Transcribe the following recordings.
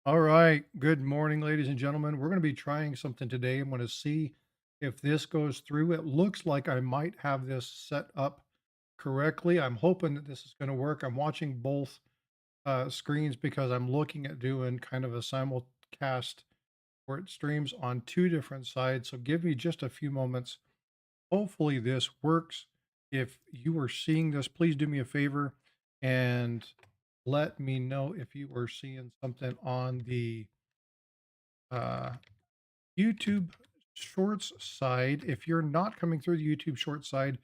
All right. Good morning, ladies and gentlemen. We're going to be trying something today. I'm going to see if this goes through. It looks like I might have this set up correctly. I'm hoping that this is going to work. I'm watching both screens because I'm looking at doing kind of a simulcast where it streams on two different sides. So give me just a few moments. Hopefully, this works. If you are seeing this, please do me a favor and let me know if you are seeing something on the uh, YouTube Shorts side. If you're not coming through the YouTube Shorts side,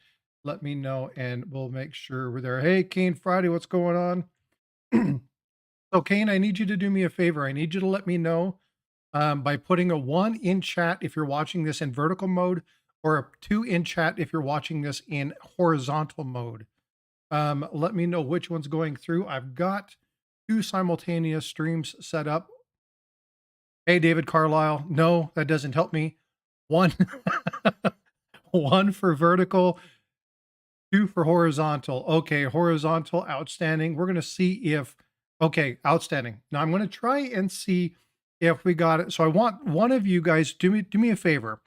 let me know and we'll make sure we're there. Hey, Kane Friday, what's going on? So, Kane, I need you to do me a favor. I need you to let me know by putting a one in chat if you're watching this in vertical mode, or a two in chat if you're watching this in horizontal mode. Let me know which one's going through. I've got two simultaneous streams set up. Hey, David Carlisle. No, that doesn't help me. One, one for vertical, two for horizontal. Okay, horizontal, outstanding. We're going to see if, okay, outstanding. Now I'm going to try and see if we got it. So I want one of you guys, do me a favor.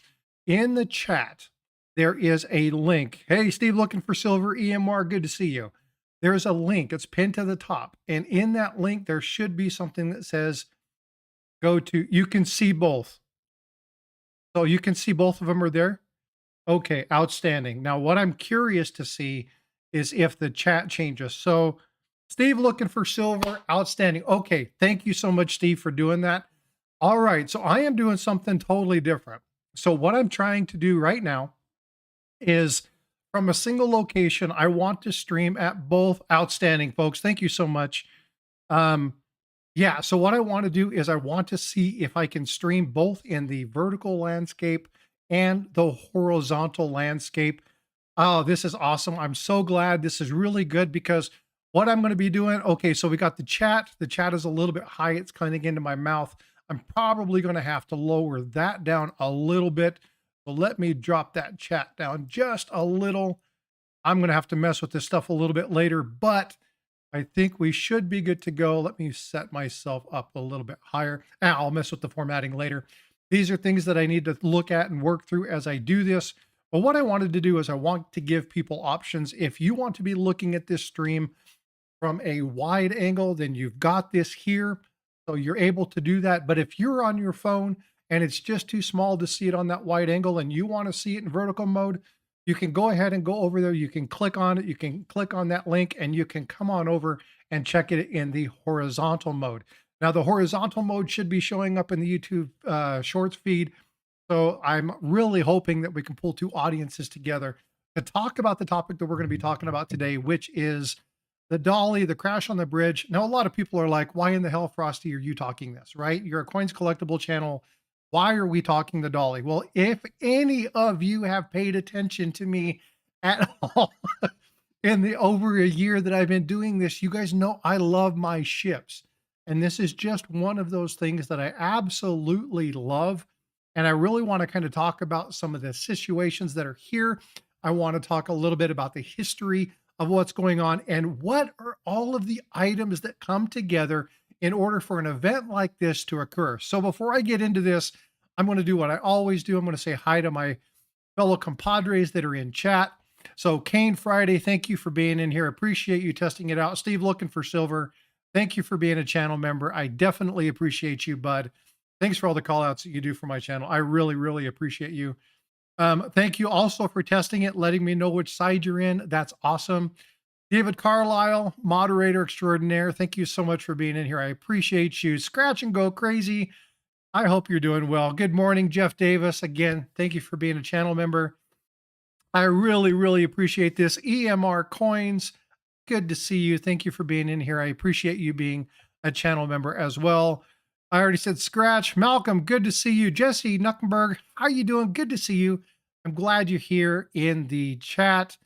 In the chat, there is a link. Hey, Steve, looking for silver EMR. Good to see you. There's a link. It's pinned to the top. And in that link, there should be something that says, go to, you can see both. So you can see both of them are there. Okay, outstanding. Now, what I'm curious to see is if the chat changes. So, Steve looking for silver, outstanding. Okay, thank you so much, Steve, for doing that. All right, so I am doing something totally different. So, what I'm trying to do right now is from a single location, I want to stream at both. Outstanding, folks. Thank you so much. Um, yeah, so what I want to do is I want to see if I can stream both in the vertical landscape and the horizontal landscape. Oh, this is awesome. I'm so glad. This is really good because what I'm going to be doing, okay, so we got the chat. The chat is a little bit high. It's coming into my mouth. I'm probably going to have to lower that down a little bit. So let me drop that chat down just a little. I'm going to have to mess with this stuff a little bit later, but I think we should be good to go. Let me set myself up a little bit higher. I'll mess with the formatting later. These are things that I need to look at and work through as I do this. But what I wanted to do is I want to give people options. If you want to be looking at this stream from a wide angle, then you've got this here. So you're able to do that. But if you're on your phone and it's just too small to see it on that wide angle and you want to see it in vertical mode, you can go ahead and go over there. You can click on it. You can click on that link and you can come on over and check it in the horizontal mode. Now, the horizontal mode should be showing up in the YouTube Shorts feed. So I'm really hoping that we can pull two audiences together to talk about the topic that we're going to be talking about today, which is the Dali, the crash on the bridge. Now, a lot of people are like, why in the hell, Frosty, are you talking this, right? You're a coins collectible channel. Why are we talking the Dali? Well, if any of you have paid attention to me at all in the over a year that I've been doing this, you guys know I love my ships. And this is just one of those things that I absolutely love. And I really want to kind of talk about some of the situations that are here. I want to talk a little bit about the history of what's going on and what are all of the items that come together in order for an event like this to occur. So before I get into this, I'm going to do what I always do. I'm going to say hi to my fellow compadres that are in chat. So Kane Friday, thank you for being in here. Appreciate you testing it out. Steve looking for silver. Thank you for being a channel member. I definitely appreciate you, bud. Thanks for all the call outs that you do for my channel. I really, really appreciate you. Thank you also for testing it, letting me know which side you're in. That's awesome. David Carlisle, moderator extraordinaire. Thank you so much for being in here. I appreciate you. Scratch and go crazy. I hope you're doing well. Good morning, Jeff Davis. Again, thank you for being a channel member. I really, really appreciate this. EMR Coins, good to see you. Thank you for being in here. I appreciate you being a channel member as well. I already said Scratch. Malcolm, good to see you. Jesse Nuckenberg, how are you doing? Good to see you. I'm glad you're here in the chat.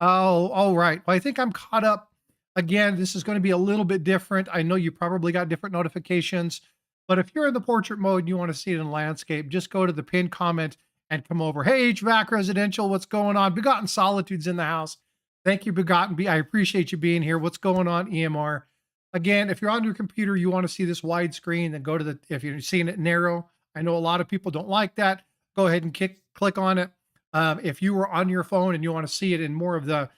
Oh, all right. Well, I think I'm caught up. Again, this is going to be a little bit different. I know you probably got different notifications, but if you're in the portrait mode and you want to see it in landscape, just go to the pinned comment and come over. Hey, HVAC Residential, what's going on? Begotten Solitude's in the house. Thank you, Begotten B. I appreciate you being here. What's going on, EMR? Again, if you're on your computer, you want to see this widescreen, then go to the, if you're seeing it narrow, I know a lot of people don't like that. Go ahead and click on it. If you were on your phone and you want to see it in more of the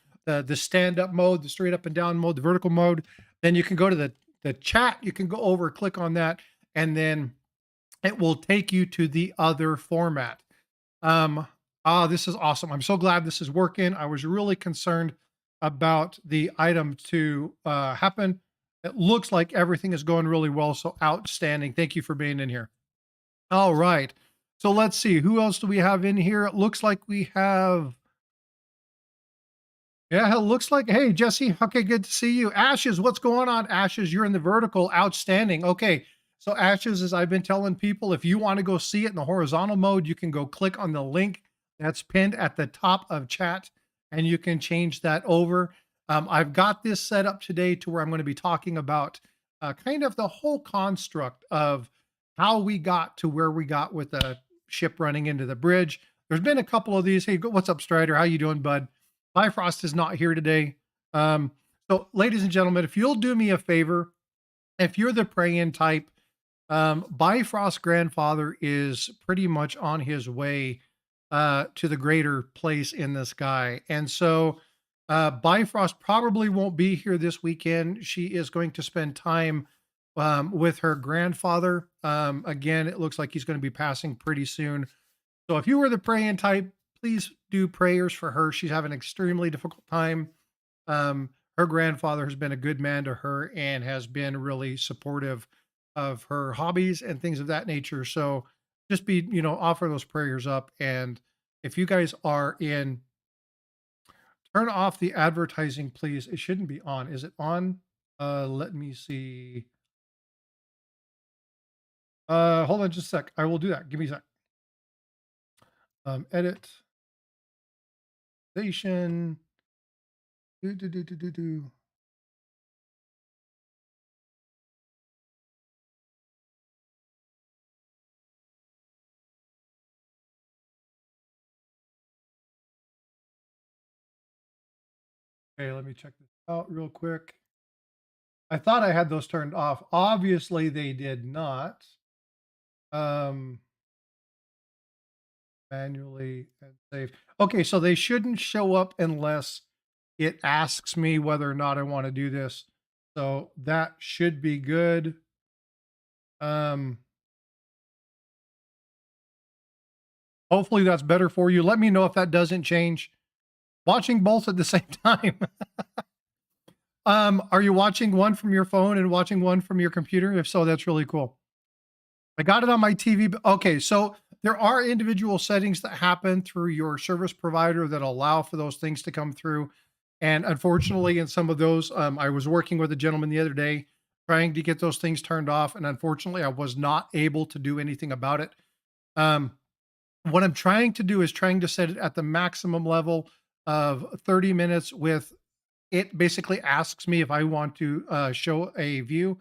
stand up mode, the straight up and down mode, the vertical mode, then you can go to the chat. You can go over, click on that, and then it will take you to the other format. This is awesome. I'm so glad this is working. I was really concerned about the item to happen. It looks like everything is going really well. So outstanding. Thank you for being in here. All right. So let's see. Who else do we have in here? It looks like we have, yeah, it looks like, hey, Jesse. Okay, good to see you. Ashes, what's going on? Ashes, you're in the vertical. Outstanding. Okay. So Ashes, as I've been telling people, if you want to go see it in the horizontal mode, you can go click on the link that's pinned at the top of chat and you can change that over. I've got this set up today to where I'm going to be talking about kind of the whole construct of how we got to where we got with the ship running into the bridge. There's been a couple of these. Hey, what's up, Strider? How you doing, bud? Bifrost is not here today. So, ladies and gentlemen, if you'll do me a favor, if you're the praying type, Bifrost grandfather is pretty much on his way to the greater place in the sky. And so Bifrost probably won't be here this weekend. She is going to spend time with her grandfather. Again, it looks like he's going to be passing pretty soon. So if you were the praying type, please do prayers for her. She's having an extremely difficult time. Her grandfather has been a good man to her and has been really supportive of her hobbies and things of that nature. So just be, offer those prayers up. And if you guys are in, turn off the advertising, please. It shouldn't be on. Is it on? Let me see. Hold on just a sec. I will do that. Give me a sec. Edit. Station. Do. Okay, let me check this out real quick. I thought I had those turned off. Obviously, they did not. Manually and save. Okay, so they shouldn't show up unless it asks me whether or not I want to do this. So that should be good. Hopefully that's better for you. Let me know if that doesn't change. Watching both at the same time. Are you watching one from your phone and watching one from your computer? If so, that's really cool. I got it on my TV. Okay, so there are individual settings that happen through your service provider that allow for those things to come through. And unfortunately, in some of those, I was working with a gentleman the other day trying to get those things turned off. And unfortunately, I was not able to do anything about it. What I'm trying to do is trying to set it at the maximum level of 30 minutes with it basically asks me if I want to show a view.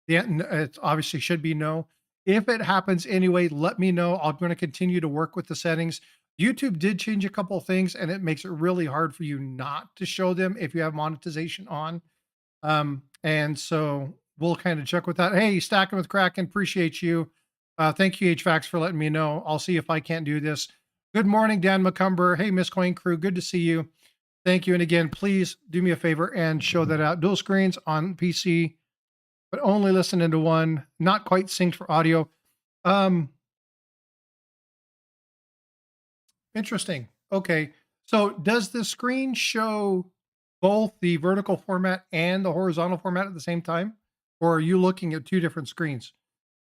It obviously should be no. If it happens anyway, let me know. I'm going to continue to work with the settings. YouTube did change a couple of things, and it makes it really hard for you not to show them if you have monetization on. And so we'll kind of check with that. Hey, Stacking with Kraken, appreciate you. Thank you, HVAX, for letting me know. I'll see if I can't do this. Good morning, Dan McCumber. Hey, Miss Coin Crew, good to see you. Thank you. And again, please do me a favor and show that out. Dual screens on PC, but only listening to one, not quite synced for audio. Interesting. Okay. So does the screen show both the vertical format and the horizontal format at the same time? Or are you looking at two different screens?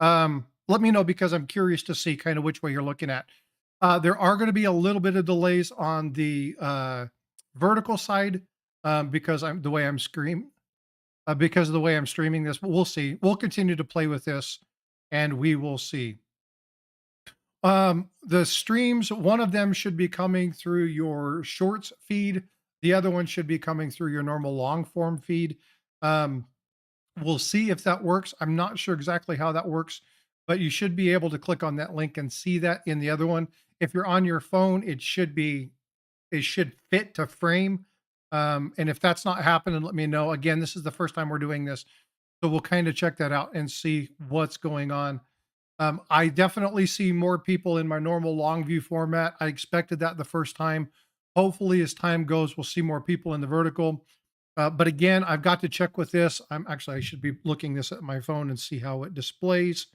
Let me know because I'm curious to see kind of which way you're looking at. There are going to be a little bit of delays on the vertical side because because of the way I'm streaming this, but we'll see. We'll continue to play with this and we will see. The streams, one of them should be coming through your shorts feed. The other one should be coming through your normal long form feed. We'll see if that works. I'm not sure exactly how that works, but you should be able to click on that link and see that in the other one. If you're on your phone, it should fit to frame. And if that's not happening, let me know. Again, this is the first time we're doing this. So we'll kind of check that out and see what's going on. I definitely see more people in my normal long view format. I expected that the first time. Hopefully, as time goes, we'll see more people in the vertical. But again, I've got to check with this. I should be looking this at my phone and see how it displays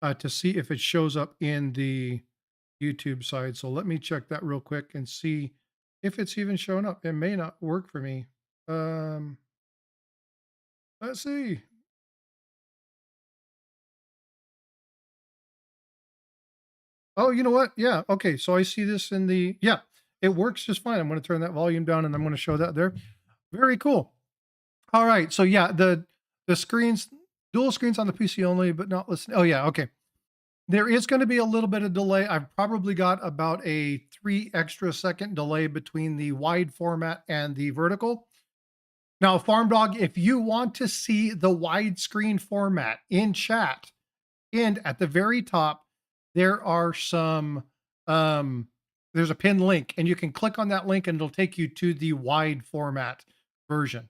to see if it shows up in the YouTube side. So let me check that real quick and see if it's even showing up. It may not work for me. Um, let's see. Oh, you know what? Yeah. Okay. So I see this in the, yeah, it works just fine. I'm going to turn that volume down and I'm going to show that there. Very cool. All right. So yeah, the screens, dual screens on the PC only, but not listening. Oh yeah. Okay. There is going to be a little bit of delay. I've probably got about a 3 extra second delay between the wide format and the vertical. Now, Farm Dog, if you want to see the widescreen format in chat, and at the very top, there are some, um, there's a pinned link, and you can click on that link and it'll take you to the wide format version.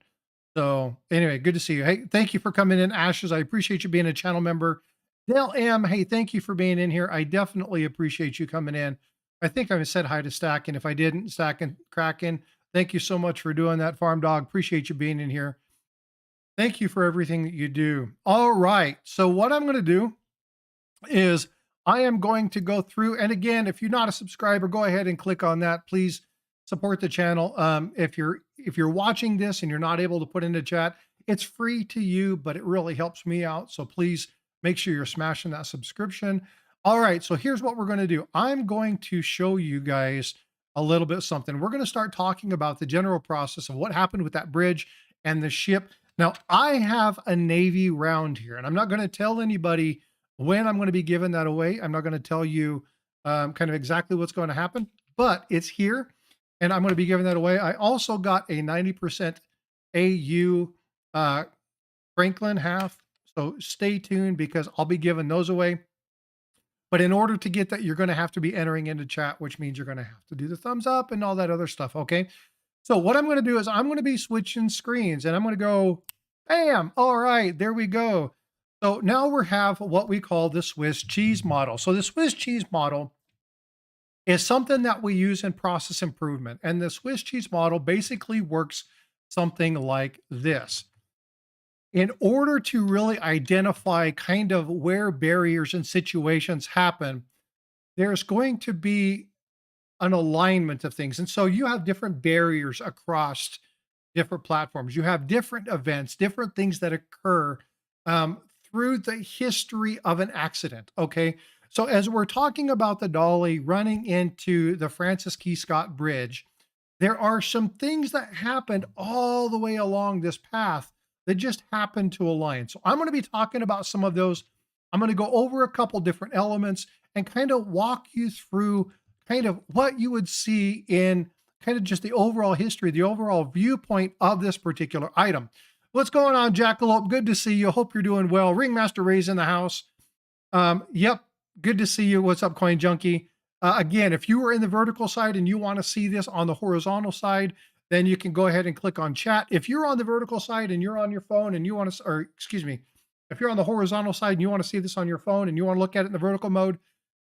So anyway, good to see you. Hey, thank you for coming in, Ashes. I appreciate you being a channel member. Dale M, hey, thank you for being in here. I definitely appreciate you coming in. I think I said hi to Stack, and if I didn't, Stack and Kraken, thank you so much for doing that, Farm Dog. Appreciate you being in here. Thank you for everything that you do. All right. So what I'm going to do is I am going to go through, and again, if you're not a subscriber, go ahead and click on that. Please support the channel. If you're watching this and you're not able to put into chat, it's free to you, but it really helps me out. So please make sure you're smashing that subscription. All right, so here's what we're going to do. I'm going to show you guys a little bit something. We're going to start talking about the general process of what happened with that bridge and the ship. Now, I have a Navy round here, and I'm not going to tell anybody when I'm going to be giving that away. I'm not going to tell you kind of exactly what's going to happen, but it's here and I'm going to be giving that away. I also got a 90% AU Franklin half. So stay tuned because I'll be giving those away. But in order to get that, you're going to have to be entering into chat, which means you're going to have to do the thumbs up and all that other stuff. Okay. So what I'm going to do is I'm going to be switching screens and I'm going to go, bam. All right, there we go. So now we have what we call the Swiss cheese model. So the Swiss cheese model is something that we use in process improvement. And the Swiss cheese model basically works something like this. In order to really identify kind of where barriers and situations happen, there's going to be an alignment of things. And so you have different barriers across different platforms. You have different events, different things that occur through the history of an accident. Okay. So as we're talking about the Dali running into the Francis Key Scott Bridge, there are some things that happened all the way along this path that just happened to align. So I'm going to be talking about some of those. I'm going to go over a couple different elements and kind of walk you through kind of what you would see in kind of just the overall history, the overall viewpoint of this particular item. What's going on, Jackalope? Good to see you. Hope you're doing well. Ringmaster Ray's in the house. Yep, good to see you. What's up, Coin Junkie? Again, if you are in the vertical side and you want to see this on the horizontal side, then you can go ahead and click on chat. If you're on the vertical side and you're on your phone and you want to, or excuse me, if you're on the horizontal side and you want to see this on your phone and you want to look at it in the vertical mode,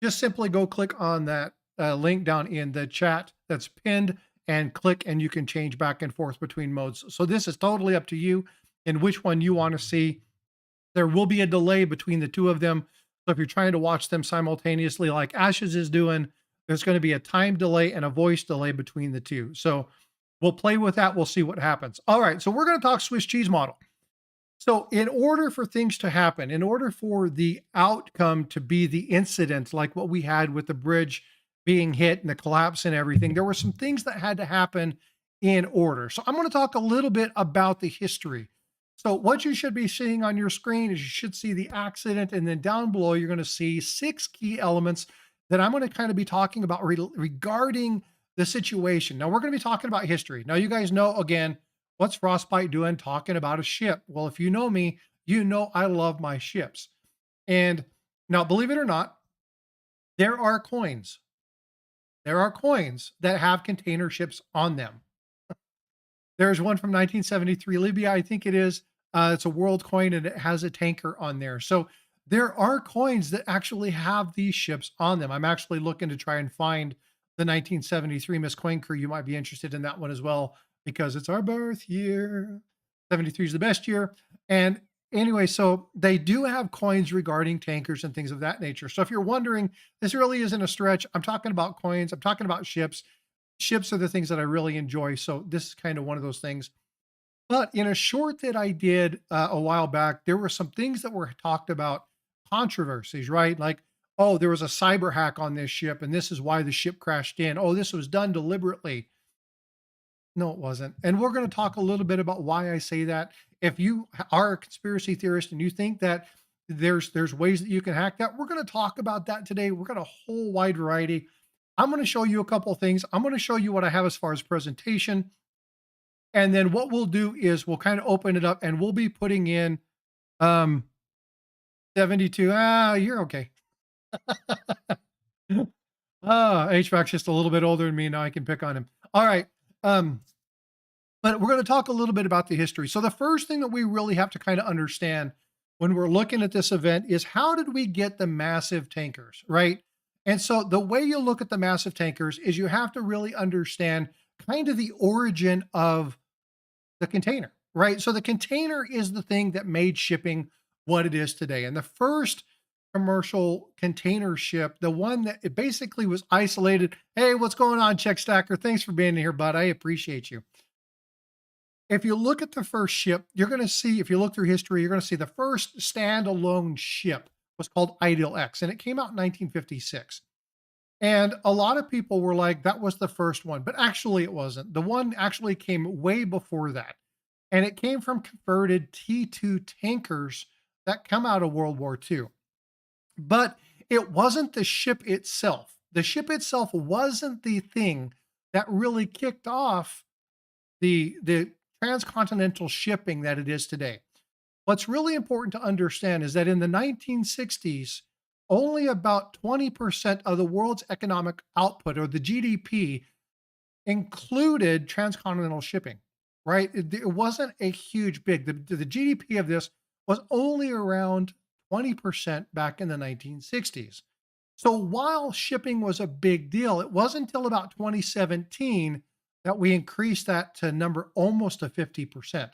just simply go click on that link down in the chat that's pinned and click, and you can change back and forth between modes. So this is totally up to you and which one you want to see. There will be a delay between the two of them. So if you're trying to watch them simultaneously like Ashes is doing, there's going to be a time delay and a voice delay between the two. So we'll play with that. We'll see what happens. All right. So we're going to talk Swiss cheese model. So in order for things to happen, in order for the outcome to be the incident, like what we had with the bridge being hit and the collapse and everything, there were some things that had to happen in order. So I'm going to talk a little bit about the history. So what you should be seeing on your screen is you should see the accident, and then down below, you're going to see 6 key elements that I'm going to kind of be talking about regarding the situation. Now, we're going to be talking about history. Now, you guys know, again, what's Frostbyte doing talking about a ship? Well, if you know me, you know I love my ships. And now, believe it or not, there are coins. There are coins that have container ships on them. There's one from 1973 Libya, I think it is. It's a world coin and it has a tanker on there. So there are coins that actually have these ships on them. I'm actually looking to try and find the 1973 Miss Coin Crew. You might be interested in that one as well because it's our birth year. 73 is the best year. And anyway, so they do have coins regarding tankers and things of that nature. So if you're wondering, this really isn't a stretch. I'm talking about coins, I'm talking about ships. Ships are the things that I really enjoy. So this is kind of one of those things. But in a short that I did a while back, there were some things that were talked about, controversies, right? Like, oh, there was a cyber hack on this ship, and this is why the ship crashed in. Oh, this was done deliberately. No, it wasn't. And we're going to talk a little bit about why I say that. If you are a conspiracy theorist and you think that there's ways that you can hack that, we're going to talk about that today. We're got a whole wide variety. I'm going to show you a couple of things. I'm going to show you what I have as far as presentation. And then what we'll do is we'll kind of open it up and we'll be putting in um 72. Ah, you're okay. HVAC's just a little bit older than me. Now I can pick on him. All right. Um, but we're going to talk a little bit about the history. So the first thing that we really have to kind of understand when we're looking at this event is how did we get the massive tankers, right? And so the way you look at the massive tankers is you have to really understand kind of the origin of the container, right? So the container is the thing that made shipping what it is today. And the first commercial container ship, the one that it basically was isolated. Hey, what's going on, Check Stacker? Thanks for being here, bud. I appreciate you. If you look at the first ship, you're going to see, if you look through history, you're going to see the first standalone ship was called Ideal X, and it came out in 1956. And a lot of people were like, that was the first one, but actually it wasn't. The one actually came way before that. And it came from converted T2 tankers that come out of World War II. But it wasn't the ship itself. The ship itself wasn't the thing that really kicked off the transcontinental shipping that it is today. What's really important to understand is that in the 1960s, only about 20% of the world's economic output or the GDP included transcontinental shipping, right? It wasn't a huge big, the GDP of this was only around 20% back in the 1960s. So while shipping was a big deal, it wasn't until about 2017 that we increased that to number almost to 50%.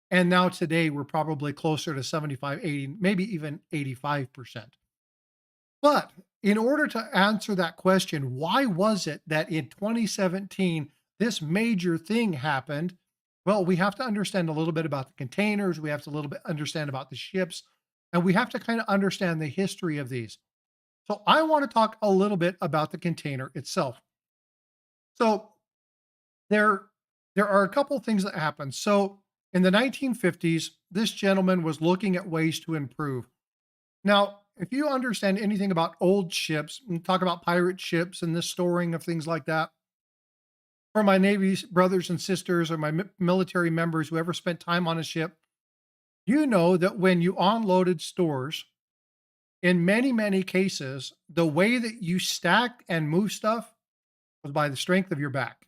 And now today we're probably closer to 75, 80, maybe even 85%. But in order to answer that question, why was it that in 2017 this major thing happened? Well, we have to understand a little bit about the containers, we have to a little bit understand about the ships, and we have to kind of understand the history of these. So I want to talk a little bit about the container itself. So there there are a couple things that happened. So in the 1950s, this gentleman was looking at ways to improve. Now, if you understand anything about old ships and talk about pirate ships and the storing of things like that, for my Navy brothers and sisters or my military members who ever spent time on a ship, you know that when you unloaded stores, in many, many cases, the way that you stack and move stuff was by the strength of your back.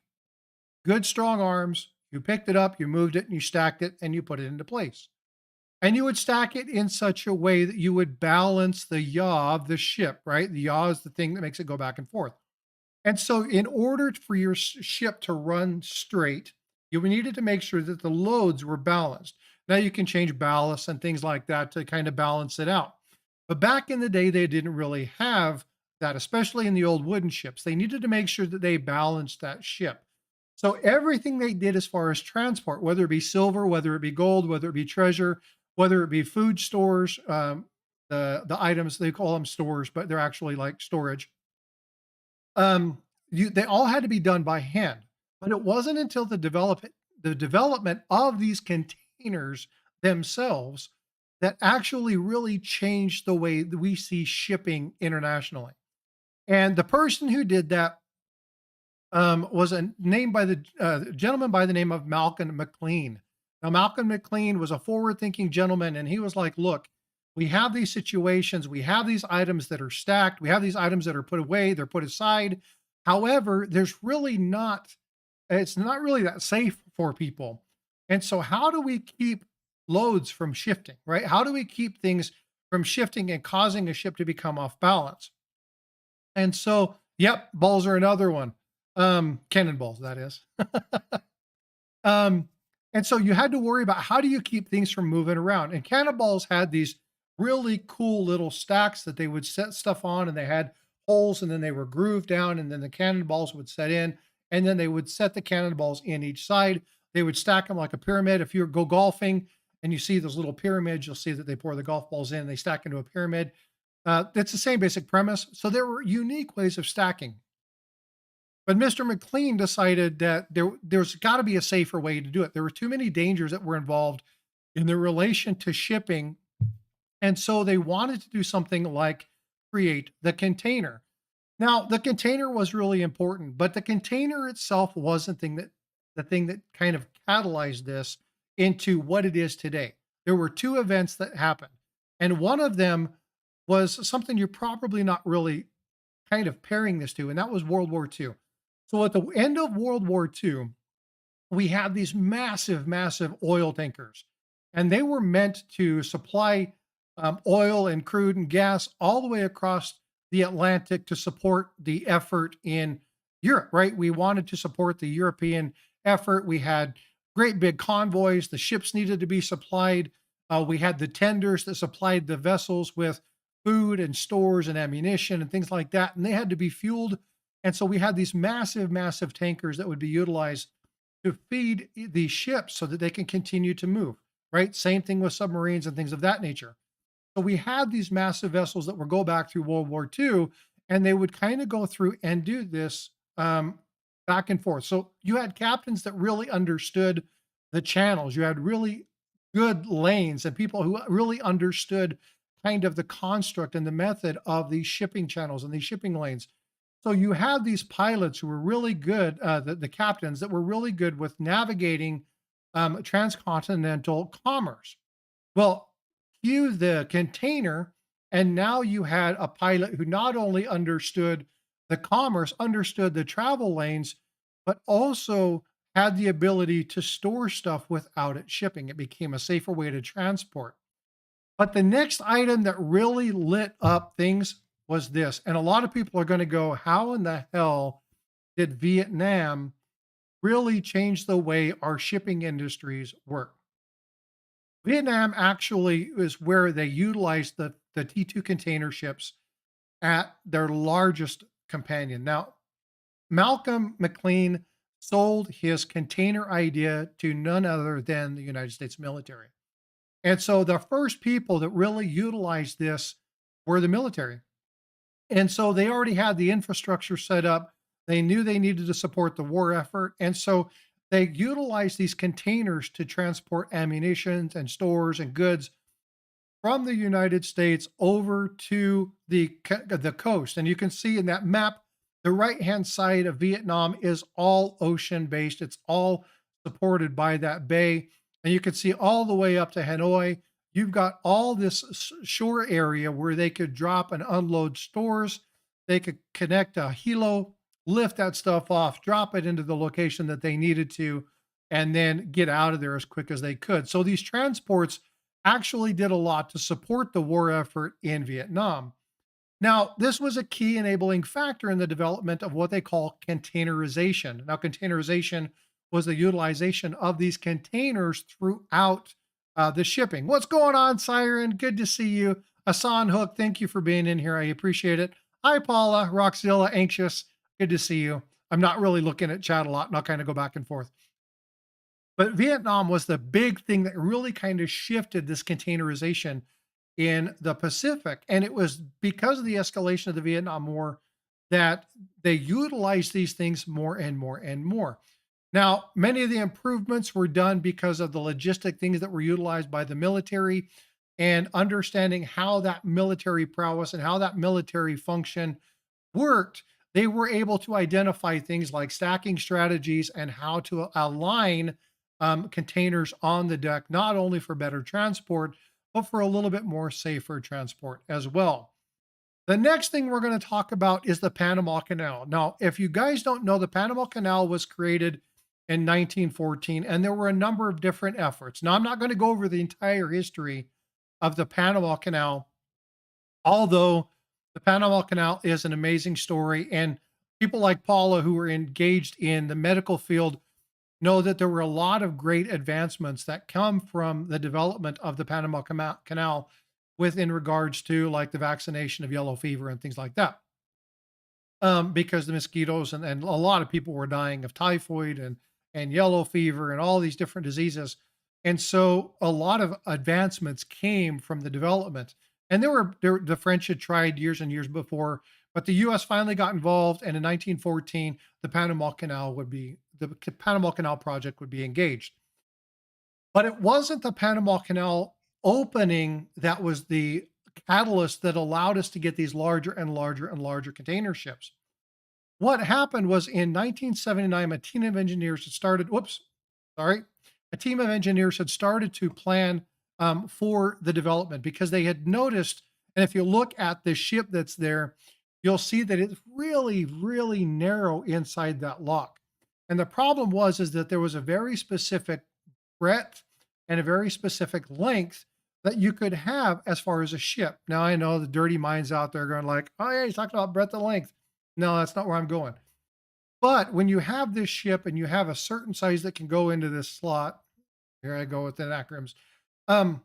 Good, strong arms. You picked it up, you moved it, and you stacked it, and you put it into place. And you would stack it in such a way that you would balance the yaw of the ship, right? The yaw is the thing that makes it go back and forth. And so, in order for your ship to run straight, you needed to make sure that the loads were balanced. Now, you can change ballast and things like that to kind of balance it out. But back in the day, they didn't really have that, especially in the old wooden ships. They needed to make sure that they balanced that ship. So everything they did as far as transport, whether it be silver, whether it be gold, whether it be treasure, whether it be food stores, the items they call them stores, but they're actually like storage. They all had to be done by hand. But it wasn't until the development of these containers themselves that actually really changed the way that we see shipping internationally. And the person who did that was a name by the gentleman by the name of Malcolm McLean. Now, Malcolm McLean was a forward-thinking gentleman, and he was like, "Look, we have these situations, we have these items that are stacked, we have these items that are put away, they're put aside. However, it's not really that safe for people. And so, how do we keep loads from shifting, right? How do we keep things from shifting and causing a ship to become off balance? And so, yep, balls are another one. Cannonballs, that is. Um, and so you had to worry about how do you keep things from moving around. And cannonballs had these really cool little stacks that they would set stuff on, and they had holes, and then they were grooved down, and then the cannonballs would set in, and then they would set the cannonballs in each side. They would stack them like a pyramid. If you go golfing and you see those little pyramids, you'll see that they pour the golf balls in, they stack into a pyramid. That's the same basic premise. So there were unique ways of stacking. But Mr. McLean decided that there's got to be a safer way to do it. There were too many dangers that were involved in the relation to shipping. And so they wanted to do something like create the container. Now, the container was really important, but the container itself wasn't the thing that kind of catalyzed this into what it is today. There were two events that happened. And one of them was something you're probably not really kind of pairing this to, and that was World War II. So at the end of World War II, we had these massive, massive oil tankers, and they were meant to supply oil and crude and gas all the way across the Atlantic to support the effort in Europe, right? We wanted to support the European effort. We had great big convoys. The ships needed to be supplied. We had the tenders that supplied the vessels with food and stores and ammunition and things like that. And they had to be fueled. And so we had these massive, massive tankers that would be utilized to feed these ships so that they can continue to move, right? Same thing with submarines and things of that nature. So we had these massive vessels that would go back through World War II, and they would kind of go through and do this back and forth. So you had captains that really understood the channels. You had really good lanes and people who really understood kind of the construct and the method of these shipping channels and these shipping lanes. So you have these pilots who were really good, the captains that were really good with navigating transcontinental commerce. Well, cue the container, and now you had a pilot who not only understood the commerce, understood the travel lanes, but also had the ability to store stuff without it shipping. It became a safer way to transport. But the next item that really lit up things was this. And a lot of people are going to go, how in the hell did Vietnam really change the way our shipping industries work? Vietnam actually is where they utilized the T2 container ships at their largest companion. Now, Malcolm McLean sold his container idea to none other than the United States military. And so the first people that really utilized this were the military. And so they already had the infrastructure set up. They knew they needed to support the war effort. And so they utilized these containers to transport ammunition and stores and goods from the United States over to the coast. And you can see in that map, the right-hand side of Vietnam is all ocean-based. It's all supported by that bay. And you can see all the way up to Hanoi. You've got all this shore area where they could drop and unload stores. They could connect a helo, lift that stuff off, drop it into the location that they needed to, and then get out of there as quick as they could. So these transports actually did a lot to support the war effort in Vietnam. Now, this was a key enabling factor in the development of what they call containerization. Now, containerization was the utilization of these containers throughout the shipping. What's going on, Siren? Good to see you. Asan Hook, thank you for being in here. I appreciate it. Hi, Paula, Roxzilla, Anxious. Good to see you. I'm not really looking at chat a lot, and I'll kind of go back and forth. But Vietnam was the big thing that really kind of shifted this containerization in the Pacific. And it was because of the escalation of the Vietnam War that they utilized these things more and more and more. Now, many of the improvements were done because of the logistic things that were utilized by the military and understanding how that military prowess and how that military function worked. They were able to identify things like stacking strategies and how to align containers on the deck, not only for better transport, but for a little bit more safer transport as well. The next thing we're going to talk about is the Panama Canal. Now, if you guys don't know, the Panama Canal was created in 1914, and there were a number of different efforts. Now, I'm not going to go over the entire history of the Panama Canal, although the Panama Canal is an amazing story, and people like Paula who were engaged in the medical field know that there were a lot of great advancements that come from the development of the Canal with in regards to like the vaccination of yellow fever and things like that. Because the mosquitoes and a lot of people were dying of typhoid and yellow fever and all these different diseases. And so a lot of advancements came from the development. And the French had tried years and years before, but the US finally got involved, and in 1914 the Panama Canal project would be engaged. But it wasn't the Panama Canal opening that was the catalyst that allowed us to get these larger and larger and larger container ships. What happened was in 1979, a team of engineers had started, whoops, sorry, a team of engineers had started to plan for the development because they had noticed, and if you look at the ship that's there, you'll see that it's really, really narrow inside that lock. And the problem is that there was a very specific breadth and a very specific length that you could have as far as a ship. Now I know the dirty minds out there going like, "Oh yeah, he's talking about breadth and length." No, that's not where I'm going. But when you have this ship and you have a certain size that can go into this slot, here I go with the acronyms. Um,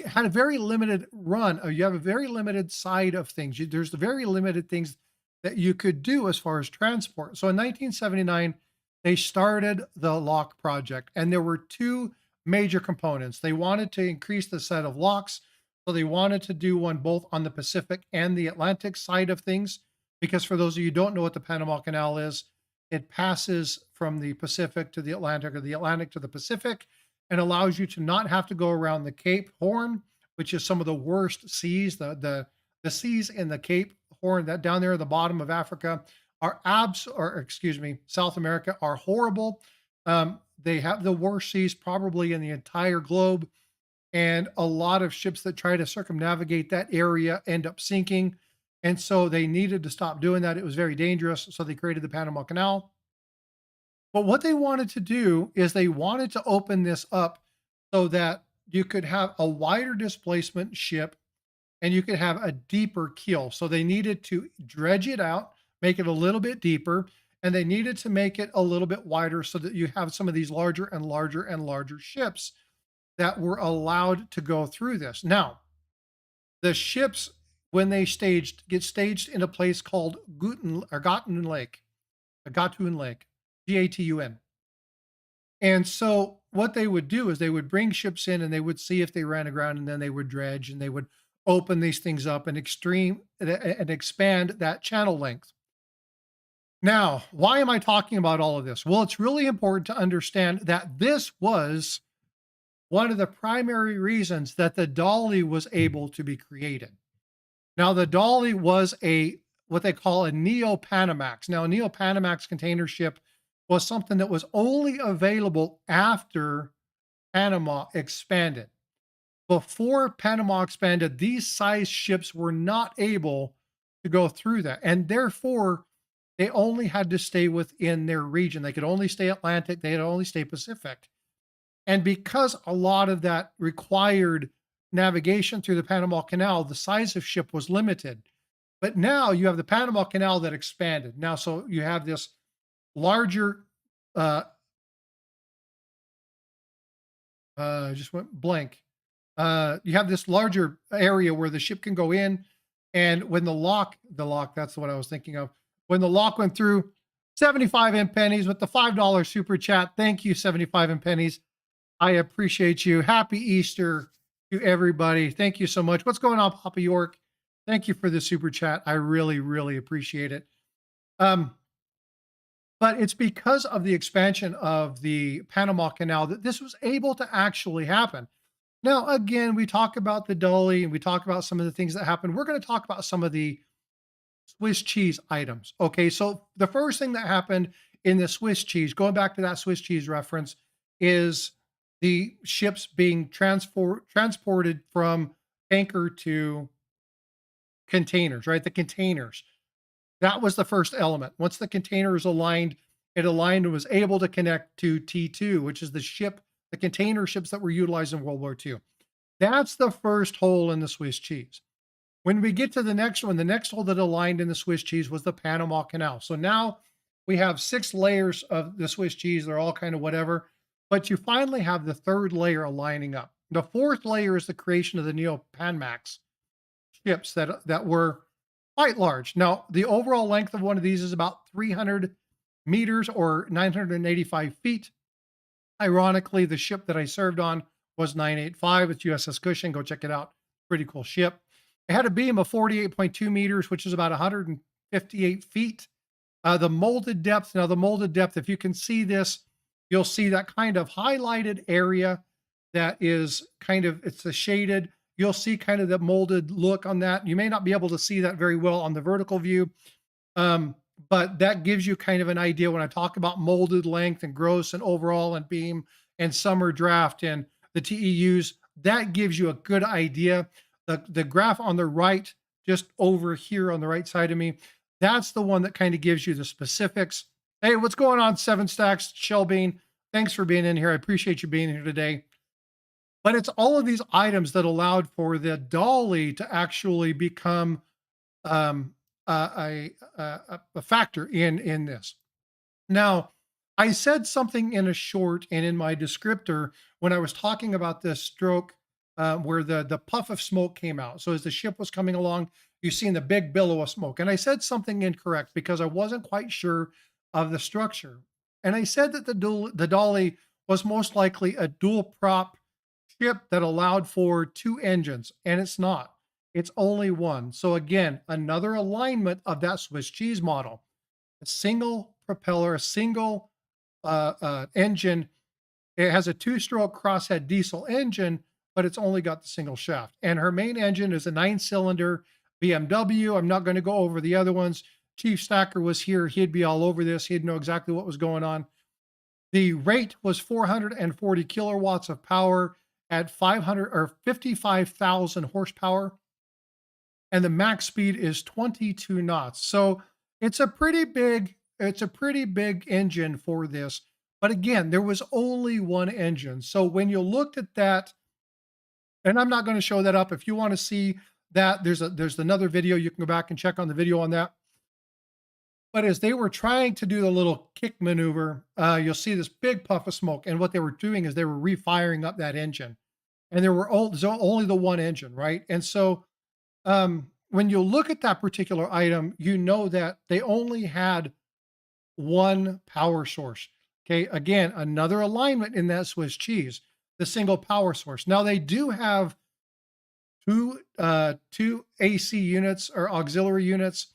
had a very limited run. You have a very limited side of things. There's the very limited things that you could do as far as transport. So in 1979, they started the lock project, and there were two major components. They wanted to increase the set of locks. So they wanted to do one both on the Pacific and the Atlantic side of things. Because for those of you who don't know what the Panama Canal is, it passes from the Pacific to the Atlantic or the Atlantic to the Pacific and allows you to not have to go around the Cape Horn, which is some of the worst seas. The seas in the Cape Horn that down there at the bottom of Africa South America are horrible. They have the worst seas probably in the entire globe. And a lot of ships that try to circumnavigate that area end up sinking. And so they needed to stop doing that. It was very dangerous. So they created the Panama Canal. But what they wanted to do is they wanted to open this up so that you could have a wider displacement ship and you could have a deeper keel. So they needed to dredge it out, make it a little bit deeper, and they needed to make it a little bit wider so that you have some of these larger and larger and larger ships that were allowed to go through this. Now, the ships, when they get staged in a place called Gatun Lake, Gatun. And so what they would do is they would bring ships in and they would see if they ran aground, and then they would dredge and they would open these things up and expand that channel length. Now, why am I talking about all of this? Well, it's really important to understand that this was one of the primary reasons that the Dali was able to be created. Now, the Dali was what they call a Neopanamax. Now, a Neopanamax container ship was something that was only available after Panama expanded. Before Panama expanded, these size ships were not able to go through that. And therefore, they only had to stay within their region. They could only stay Atlantic, they could only stay Pacific. And because a lot of that required navigation through the Panama Canal, the size of ship was limited. But now you have the Panama Canal that expanded. Now, so you have this larger, just went blank. You have this larger area where the ship can go in. And when the lock, that's what I was thinking of. When the lock went through, 75 and pennies with the $5 super chat. Thank you, 75 and pennies. I appreciate you. Happy Easter to everybody. Thank you so much. What's going on, Papa York? Thank you for the super chat. I really, really appreciate it. But it's because of the expansion of the Panama Canal that this was able to actually happen. Now, again, we talk about the Dali and we talk about some of the things that happened. We're going to talk about some of the Swiss cheese items. Okay, so the first thing that happened in the Swiss cheese, going back to that Swiss cheese reference, is the ships being transported from tanker to containers, right? The containers. That was the first element. Once the container is aligned it aligned and was able to connect to T2, which is the container ships that were utilized in World War II. That's the first hole in the Swiss cheese. When we get to the next one, the next hole that aligned in the Swiss cheese was the Panama Canal. So now we have 6 layers of the Swiss cheese. They're all kind of whatever, but you finally have the third layer aligning up. The fourth layer is the creation of the Neopanamax ships that were quite large. Now, the overall length of one of these is about 300 meters or 985 feet. Ironically, the ship that I served on was 985. It's USS Cushing. Go check it out. Pretty cool ship. It had a beam of 48.2 meters, which is about 158 feet. The molded depth, now the molded depth, if you can see this, you'll see that kind of highlighted area that is kind of, it's a shaded, you'll see kind of the molded look on that. You may not be able to see that very well on the vertical view, but that gives you kind of an idea when I talk about molded length and gross and overall and beam and summer draft and the TEUs, that gives you a good idea. The graph on the right, just over here on the right side of me, that's the one that kind of gives you the specifics. Hey, what's going on, Seven Stacks, Shellbean? Thanks for being in here. I appreciate you being here today. But it's all of these items that allowed for the Dali to actually become a factor in this. Now, I said something in a short and in my descriptor when I was talking about this stroke where the puff of smoke came out. So as the ship was coming along, you've seen the big billow of smoke. And I said something incorrect because I wasn't quite sure of the structure. And I said that the Dali was most likely a dual prop ship that allowed for 2 engines, and it's not. It's only one. So again, another alignment of that Swiss cheese model. A single propeller, a single engine. It has a 2-stroke crosshead diesel engine, but it's only got the single shaft. And her main engine is a 9-cylinder BMW. I'm not going to go over the other ones. Chief Stacker was here. He'd be all over this. He'd know exactly what was going on. The rate was 440 kilowatts of power at 500 or 55,000 horsepower. And the max speed is 22 knots. So it's a pretty big engine for this. But again, there was only one engine. So when you looked at that, and I'm not going to show that up. If you want to see that, there's another video. You can go back and check on the video on that. But as they were trying to do the little kick maneuver, you'll see this big puff of smoke. And what they were doing is they were refiring up that engine. And there's only the one engine, right? And so when you look at that particular item, you know that they only had one power source. Okay, again, another alignment in that Swiss cheese, the single power source. Now they do have two AC units or auxiliary units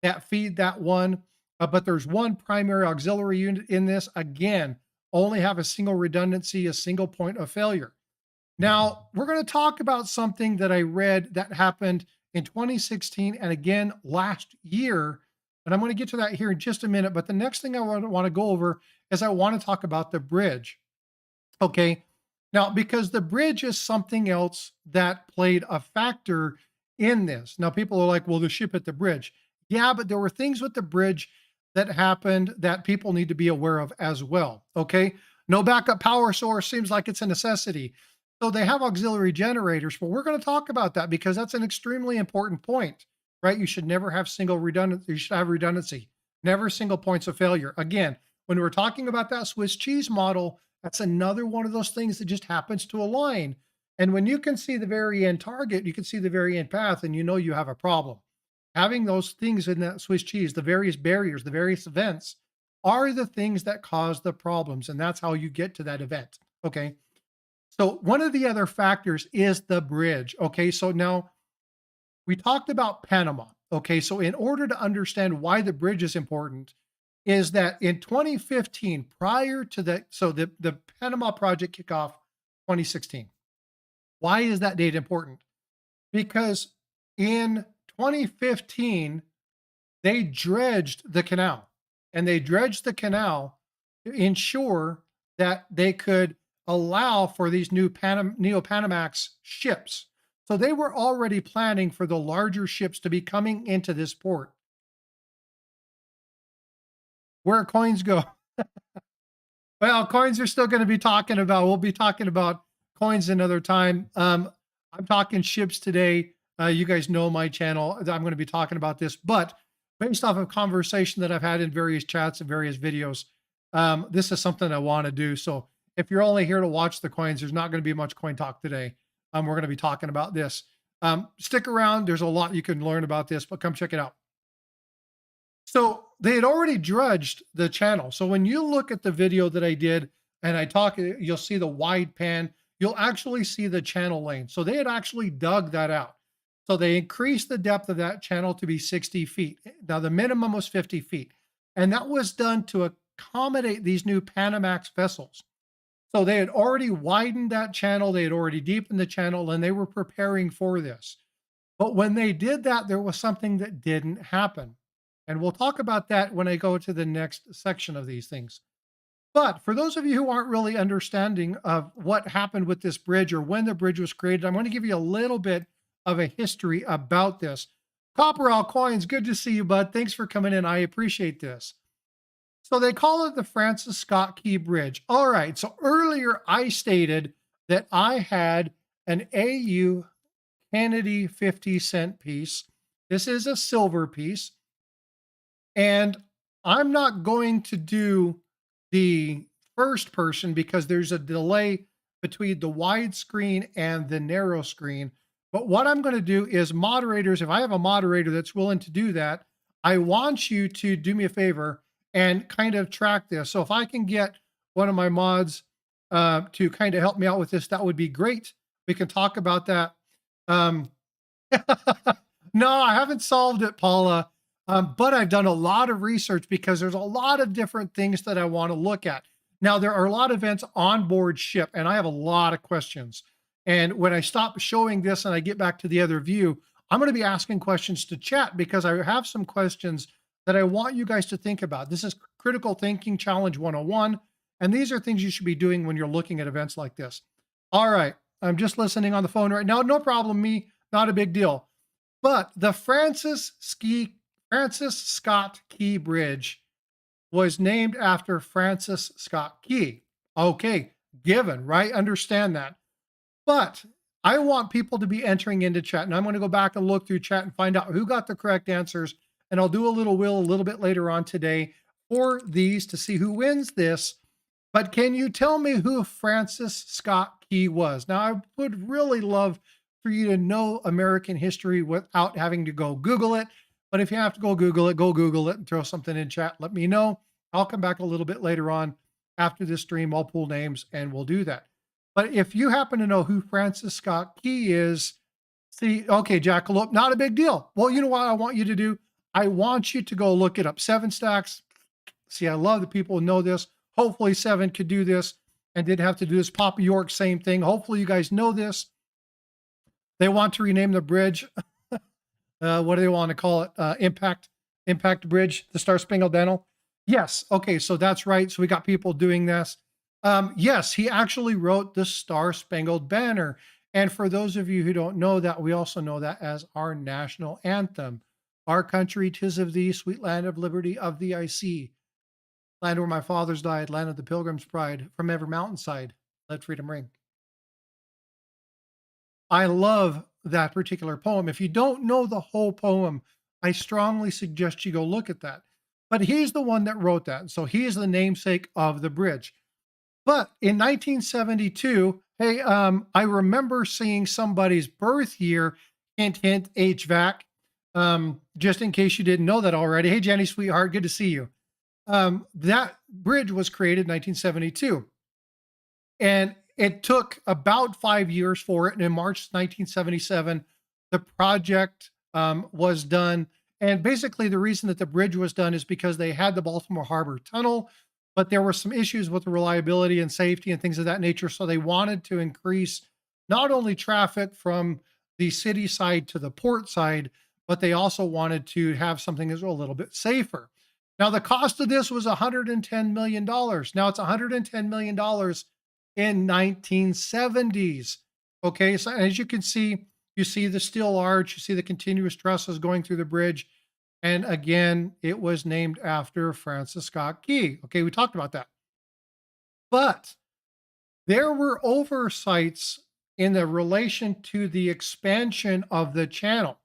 that feed that one, but there's one primary auxiliary unit in this. Again, only have a single redundancy, a single point of failure. Now, we're going to talk about something that I read that happened in 2016 and again last year. And I'm going to get to that here in just a minute. But the next thing I want to go over is I want to talk about the bridge. Okay. Now, because the bridge is something else that played a factor in this. Now, people are like, well, the ship at the bridge. Yeah, but there were things with the bridge that happened that people need to be aware of as well. Okay. No backup power source seems like it's a necessity. So they have auxiliary generators, but we're going to talk about that because that's an extremely important point, right? You should never have single redundancy. You should have redundancy, never single points of failure. Again, when we're talking about that Swiss cheese model, that's another one of those things that just happens to align. And when you can see the very end target, you can see the very end path, and you know you have a problem. Having those things in that Swiss cheese, the various barriers, the various events, are the things that cause the problems. And that's how you get to that event. Okay. So one of the other factors is the bridge. Okay. So now we talked about Panama. Okay. So in order to understand why the bridge is important, is that in 2015, prior to that, so the Panama project kickoff 2016. Why is that date important? Because in 2015, they dredged the canal, and they dredged the canal to ensure that they could allow for these new Neopanamax ships. So they were already planning for the larger ships to be coming into this port. Where coins go. Well, coins are still going to be talking about. We'll be talking about coins another time. I'm talking ships today. You guys know my channel. I'm going to be talking about this, but based off of conversation that I've had in various chats and various videos, this is something I want to do. So if you're only here to watch the coins, there's not going to be much coin talk today. We're going to be talking about this. Stick around. There's a lot you can learn about this, but come check it out. So they had already drudged the channel. So when you look at the video that I did and I talk, you'll see the wide pan, you'll actually see the channel lane. So they had actually dug that out. So they increased the depth of that channel to be 60 feet. Now the minimum was 50 feet. And that was done to accommodate these new Panamax vessels. So they had already widened that channel, they had already deepened the channel, and they were preparing for this. But when they did that, there was something that didn't happen. And we'll talk about that when I go to the next section of these things. But for those of you who aren't really understanding of what happened with this bridge or when the bridge was created, I'm going to give you a little bit of a history about this. Copperall Coins, good to see you, bud. Thanks for coming in. I appreciate this. So they call it the Francis Scott Key Bridge. All right. So earlier I stated that I had an AU Kennedy 50-cent piece. This is a silver piece. And I'm not going to do the first person because there's a delay between the widescreen and the narrow screen. But what I'm going to do is moderators, if I have a moderator that's willing to do that, I want you to do me a favor and kind of track this. So if I can get one of my mods to kind of help me out with this, that would be great. We can talk about that. No, I haven't solved it, Paula. But I've done a lot of research because there's a lot of different things that I want to look at. Now, there are a lot of events on board ship, and I have a lot of questions. And when I stop showing this and I get back to the other view, I'm going to be asking questions to chat because I have some questions that I want you guys to think about. This is Critical Thinking Challenge 101, and these are things you should be doing when you're looking at events like this. All right, I'm just listening on the phone right now. No problem, me, not a big deal. But the Francis Scott Key Bridge was named after Francis Scott Key. Okay, given, right? Understand that. But I want people to be entering into chat, and I'm going to go back and look through chat and find out who got the correct answers. And I'll do a little wheel a little bit later on today for these to see who wins this. But can you tell me who Francis Scott Key was? Now, I would really love for you to know American history without having to go Google it. But if you have to go Google it and throw something in chat. Let me know. I'll come back a little bit later on after this stream. I'll pull names and we'll do that. But if you happen to know who Francis Scott Key is, see, okay, Jackalope, not a big deal. Well, you know what I want you to do? I want you to go look it up. 7 Stacks. See, I love that people know this. Hopefully 7 could do this and didn't have to do this. Papa York, same thing. Hopefully you guys know this. They want to rename the bridge. What do they want to call it? Impact Bridge, the Star Spangled Banner. Yes. Okay. So that's right. So we got people doing this. Yes, he actually wrote the Star Spangled Banner. And for those of you who don't know that, we also know that as our national anthem. Our country, 'tis of thee, sweet land of liberty, of thee I see. Land where my fathers died, land of the pilgrim's pride, from every mountainside, let freedom ring. I love that particular poem. If you don't know the whole poem, I strongly suggest you go look at that. But he's the one that wrote that. So he is the namesake of the bridge. But in 1972, hey, I remember seeing somebody's birth year, hint, hint, HVAC. Just in case you didn't know that already. Hey, Jenny, sweetheart, good to see you. That bridge was created in 1972. And it took about 5 years for it. And in March 1977, the project was done. And basically, the reason that the bridge was done is because they had the Baltimore Harbor Tunnel, but there were some issues with the reliability and safety and things of that nature. So they wanted to increase not only traffic from the city side to the port side, but they also wanted to have something that's a little bit safer. Now, the cost of this was $110 million. Now it's $110 million in 1970s. Okay, so as you can see, you see the steel arch, you see the continuous trusses going through the bridge. And again, it was named after Francis Scott Key. Okay, we talked about that. But there were oversights in the relation to the expansion of the channel.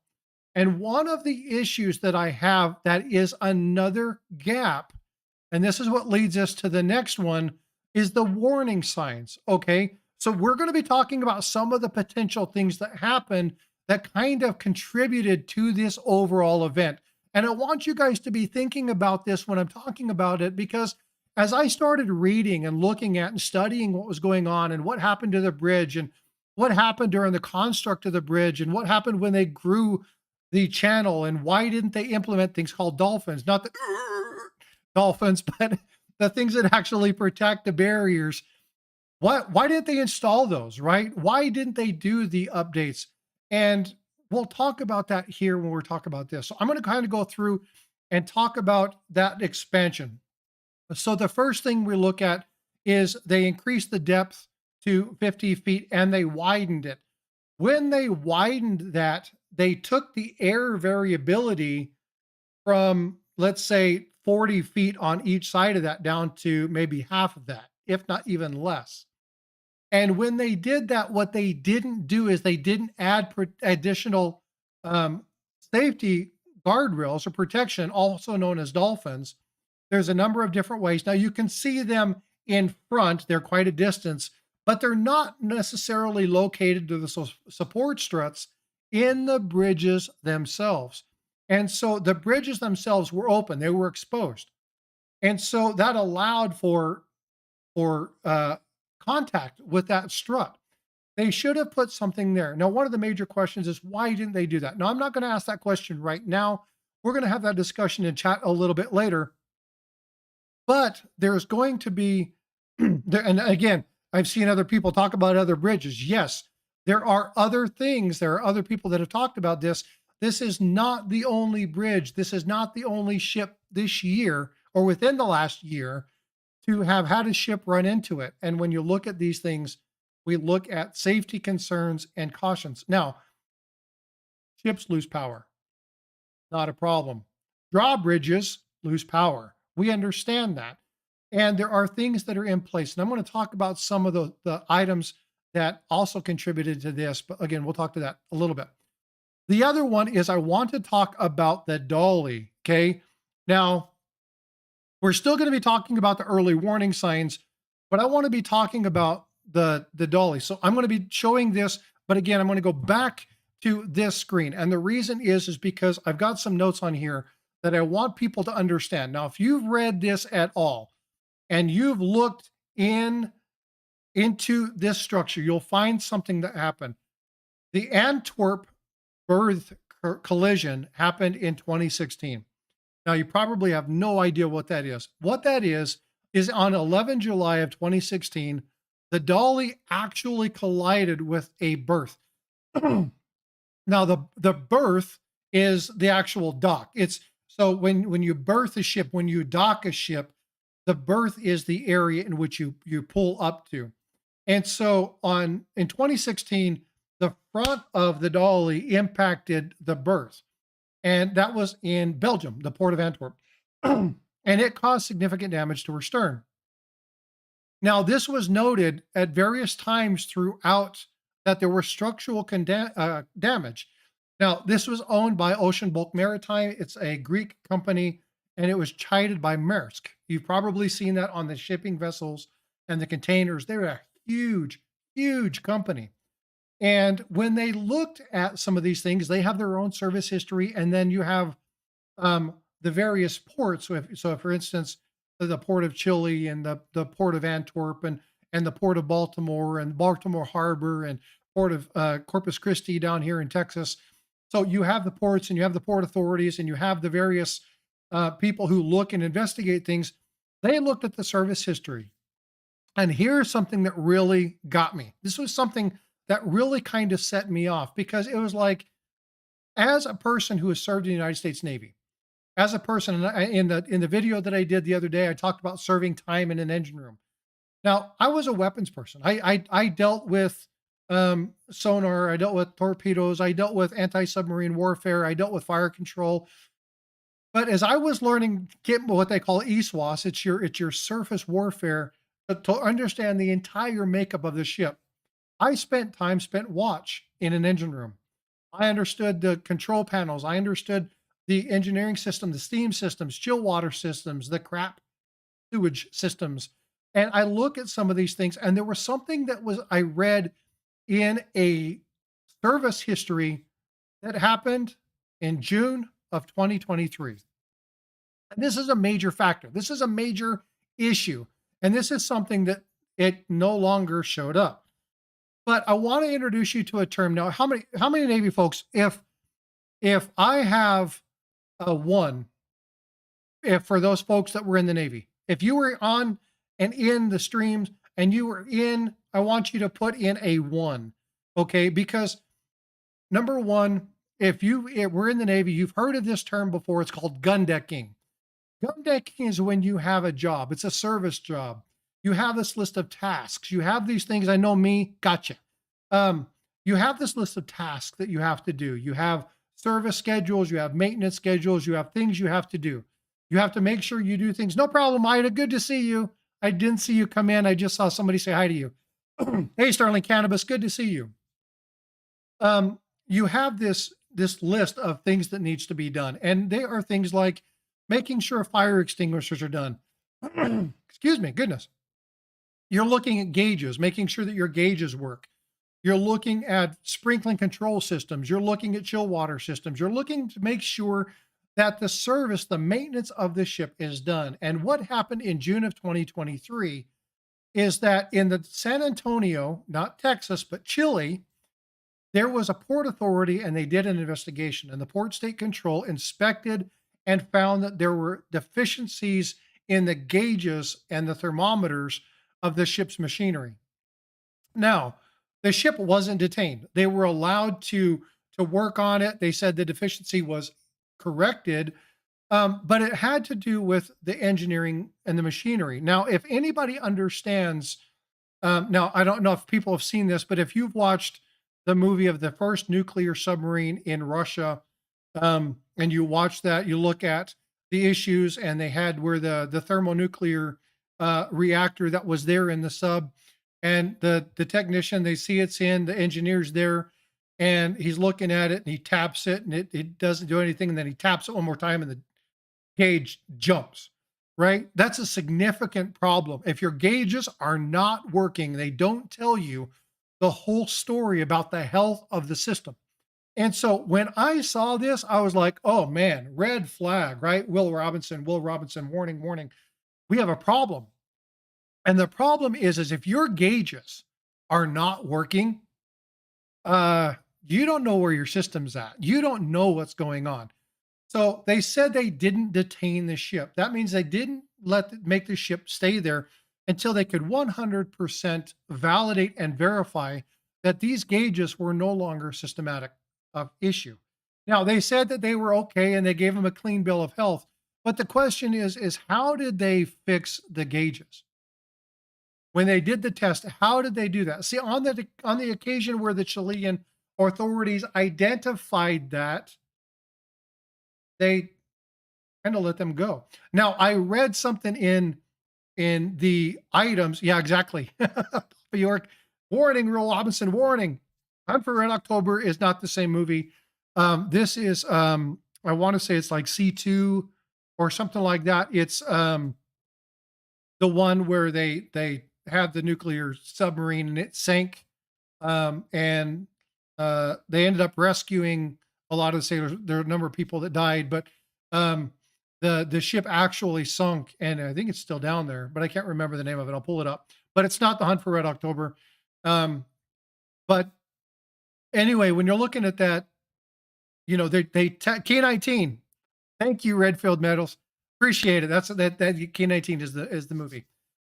And one of the issues that I have that is another gap, and this is what leads us to the next one, is the warning signs. Okay. So we're going to be talking about some of the potential things that happened that kind of contributed to this overall event. And I want you guys to be thinking about this when I'm talking about it, because as I started reading and looking at and studying what was going on and what happened to the bridge and what happened during the construct of the bridge and what happened when they grew the channel and why didn't they implement things called dolphins, not the dolphins, but the things that actually protect the barriers. Why didn't they install those, right? Why didn't they do the updates? And we'll talk about that here when we're talking about this. So I'm going to kind of go through and talk about that expansion. So the first thing we look at is they increased the depth to 50 feet and they widened it. When they widened that, they took the air variability from, let's say, 40 feet on each side of that down to maybe half of that, if not even less. And when they did that, what they didn't do is they didn't add additional um, safety guardrails or protection, also known as dolphins. There's a number of different ways. Now you can see them in front, they're quite a distance, but they're not necessarily located to the support struts in the bridges themselves. And so the bridges themselves were open, they were exposed. And so that allowed for contact with that strut. They should have put something there. Now, one of the major questions is why didn't they do that? Now, I'm not going to ask that question right now. We're going to have that discussion in chat a little bit later. But there's going to be, and again, I've seen other people talk about other bridges. Yes, there are other things. There are other people that have talked about this. This is not the only bridge. This is not the only ship this year or within the last year to have had a ship run into it. And when you look at these things, we look at safety concerns and cautions. Now, ships lose power, not a problem. Drawbridges lose power. We understand that. And there are things that are in place. And I'm going to talk about some of the items that also contributed to this. But again, we'll talk to that a little bit. The other one is I want to talk about the Dali. Okay. Now, we're still going to be talking about the early warning signs, but I want to be talking about the Dali. So I'm going to be showing this, but again, I'm going to go back to this screen. And the reason is because I've got some notes on here that I want people to understand. Now, if you've read this at all and you've looked into this structure, you'll find something that happened. The Antwerp berth collision happened in 2016. Now, you probably have no idea what that is. What that is on 11 July of 2016, the Dali actually collided with a berth. Now, the berth is the actual dock. It's so when you berth a ship, when you dock a ship, the berth is the area in which you pull up to. And so in 2016, the front of the Dali impacted the berth. And that was in Belgium, the port of Antwerp. And it caused significant damage to her stern. Now, this was noted at various times throughout that there were structural damage. Now, this was owned by Ocean Bulk Maritime. It's a Greek company, and it was chided by Maersk. You've probably seen that on the shipping vessels and the containers. They're a huge, huge company. And when they looked at some of these things, they have their own service history, and then you have the various ports. So for instance, the port of Chile and the port of Antwerp and the port of Baltimore and Baltimore Harbor and port of Corpus Christi down here in Texas. So you have the ports and you have the port authorities and you have the various people who look and investigate things. They looked at the service history. And here's something that really got me. This was something that really kind of set me off because it was like, as a person who has served in the United States Navy, as a person in the video that I did the other day, I talked about serving time in an engine room. Now, I was a weapons person. I dealt with sonar, I dealt with torpedoes, I dealt with anti-submarine warfare, I dealt with fire control. But as I was learning get what they call ESWAS, it's your surface warfare, to understand the entire makeup of the ship. I spent time spent watch in an engine room. I understood the control panels. I understood the engineering system, the steam systems, chill water systems, the crap sewage systems. And I look at some of these things, and there was something that was I read in a service history that happened in June of 2023. And this is a major factor. This is a major issue. And this is something that it no longer showed up. But I want to introduce you to a term now. How many Navy folks, if I have a one, if for those folks that were in the Navy, if you were on and in the streams and you were in, I want you to put in a one. Okay. Because number one, if we're in the Navy, you've heard of this term before. It's called Gundecking. Gundecking is when you have a job, it's a service job. You have this list of tasks. You have these things. I know me, gotcha. You have this list of tasks that you have to do. You have service schedules, you have maintenance schedules, you have things you have to do. You have to make sure you do things. No problem, Ida. Good to see you. I didn't see you come in. I just saw somebody say hi to you. Hey, Sterling Cannabis, good to see you. You have this list of things that needs to be done, and they are things like making sure fire extinguishers are done. Excuse me, goodness. You're looking at gauges, making sure that your gauges work. You're looking at sprinkling control systems. You're looking at chill water systems. You're looking to make sure that the service, the maintenance of the ship is done. And what happened in June of 2023 is that in the San Antonio, not Texas, but Chile, there was a port authority and they did an investigation, and the port state control inspected and found that there were deficiencies in the gauges and the thermometers of the ship's machinery. Now, the ship wasn't detained. They were allowed to work on it. They said the deficiency was corrected, but it had to do with the engineering and the machinery. Now, if anybody understands, now I don't know if people have seen this, but if you've watched the movie of the first nuclear submarine in Russia, and you watch that, you look at the issues, and they had where the thermonuclear reactor that was there in the sub, and the technician, they see it's in, the engineer's there, and he's looking at it and he taps it and it doesn't do anything, and then he taps it one more time and the gauge jumps, right? That's a significant problem. If your gauges are not working, they don't tell you the whole story about the health of the system. And so when I saw this, I was like, oh man, red flag, right? Will Robinson, warning, warning. We have a problem. And the problem is if your gauges are not working, you don't know where your system's at. You don't know what's going on. So they said they didn't detain the ship. That means they didn't make the ship stay there until they could 100% validate and verify that these gauges were no longer systematic of issue. Now, they said that they were okay and they gave them a clean bill of health. But the question is how did they fix the gauges? When they did the test, how did they do that? See, on the occasion where the Chilean authorities identified that, they kind of let them go. Now, I read something in the items. Yeah, exactly. Papa York, warning, Will Robinson, warning. Hunt for Red October is not the same movie. This is, I want to say it's like C2 or something like that. It's the one where they had the nuclear submarine and it sank, and they ended up rescuing a lot of the sailors. There are a number of people that died, but the ship actually sunk, and I think it's still down there, but I can't remember the name of it. I'll pull it up. But it's not the Hunt for Red October. But anyway, when you're looking at that, you know, K-19. Thank you, Redfield Medals. Appreciate it. That K-19 is the movie.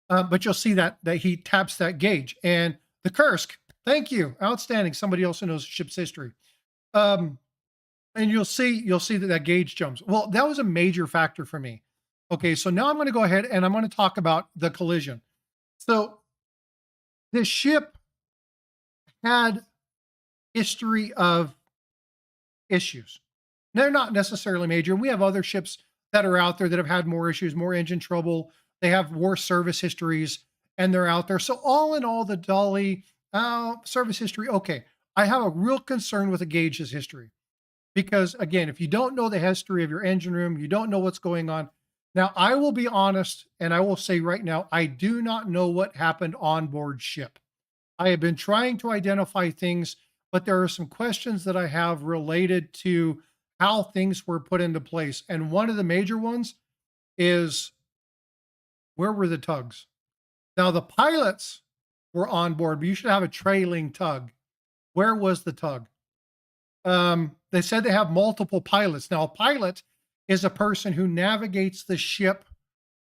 But you'll see that he taps that gauge, and the Kursk. Thank you, outstanding. Somebody else who knows ship's history. And you'll see that gauge jumps. Well, that was a major factor for me. Okay, so now I'm going to go ahead and I'm going to talk about the collision. So the ship had history of issues. They're not necessarily major. We have other ships that are out there that have had more issues, more engine trouble. They have worse service histories, and they're out there. So all in all, the Dali service history, okay. I have a real concern with the gauge's history because, again, if you don't know the history of your engine room, you don't know what's going on. Now, I will be honest, and I will say right now, I do not know what happened on board ship. I have been trying to identify things, but there are some questions that I have related to how things were put into place. And one of the major ones is, where were the tugs? Now, the pilots were on board, but you should have a trailing tug. Where was the tug? They said they have multiple pilots. Now, a pilot is a person who navigates the ship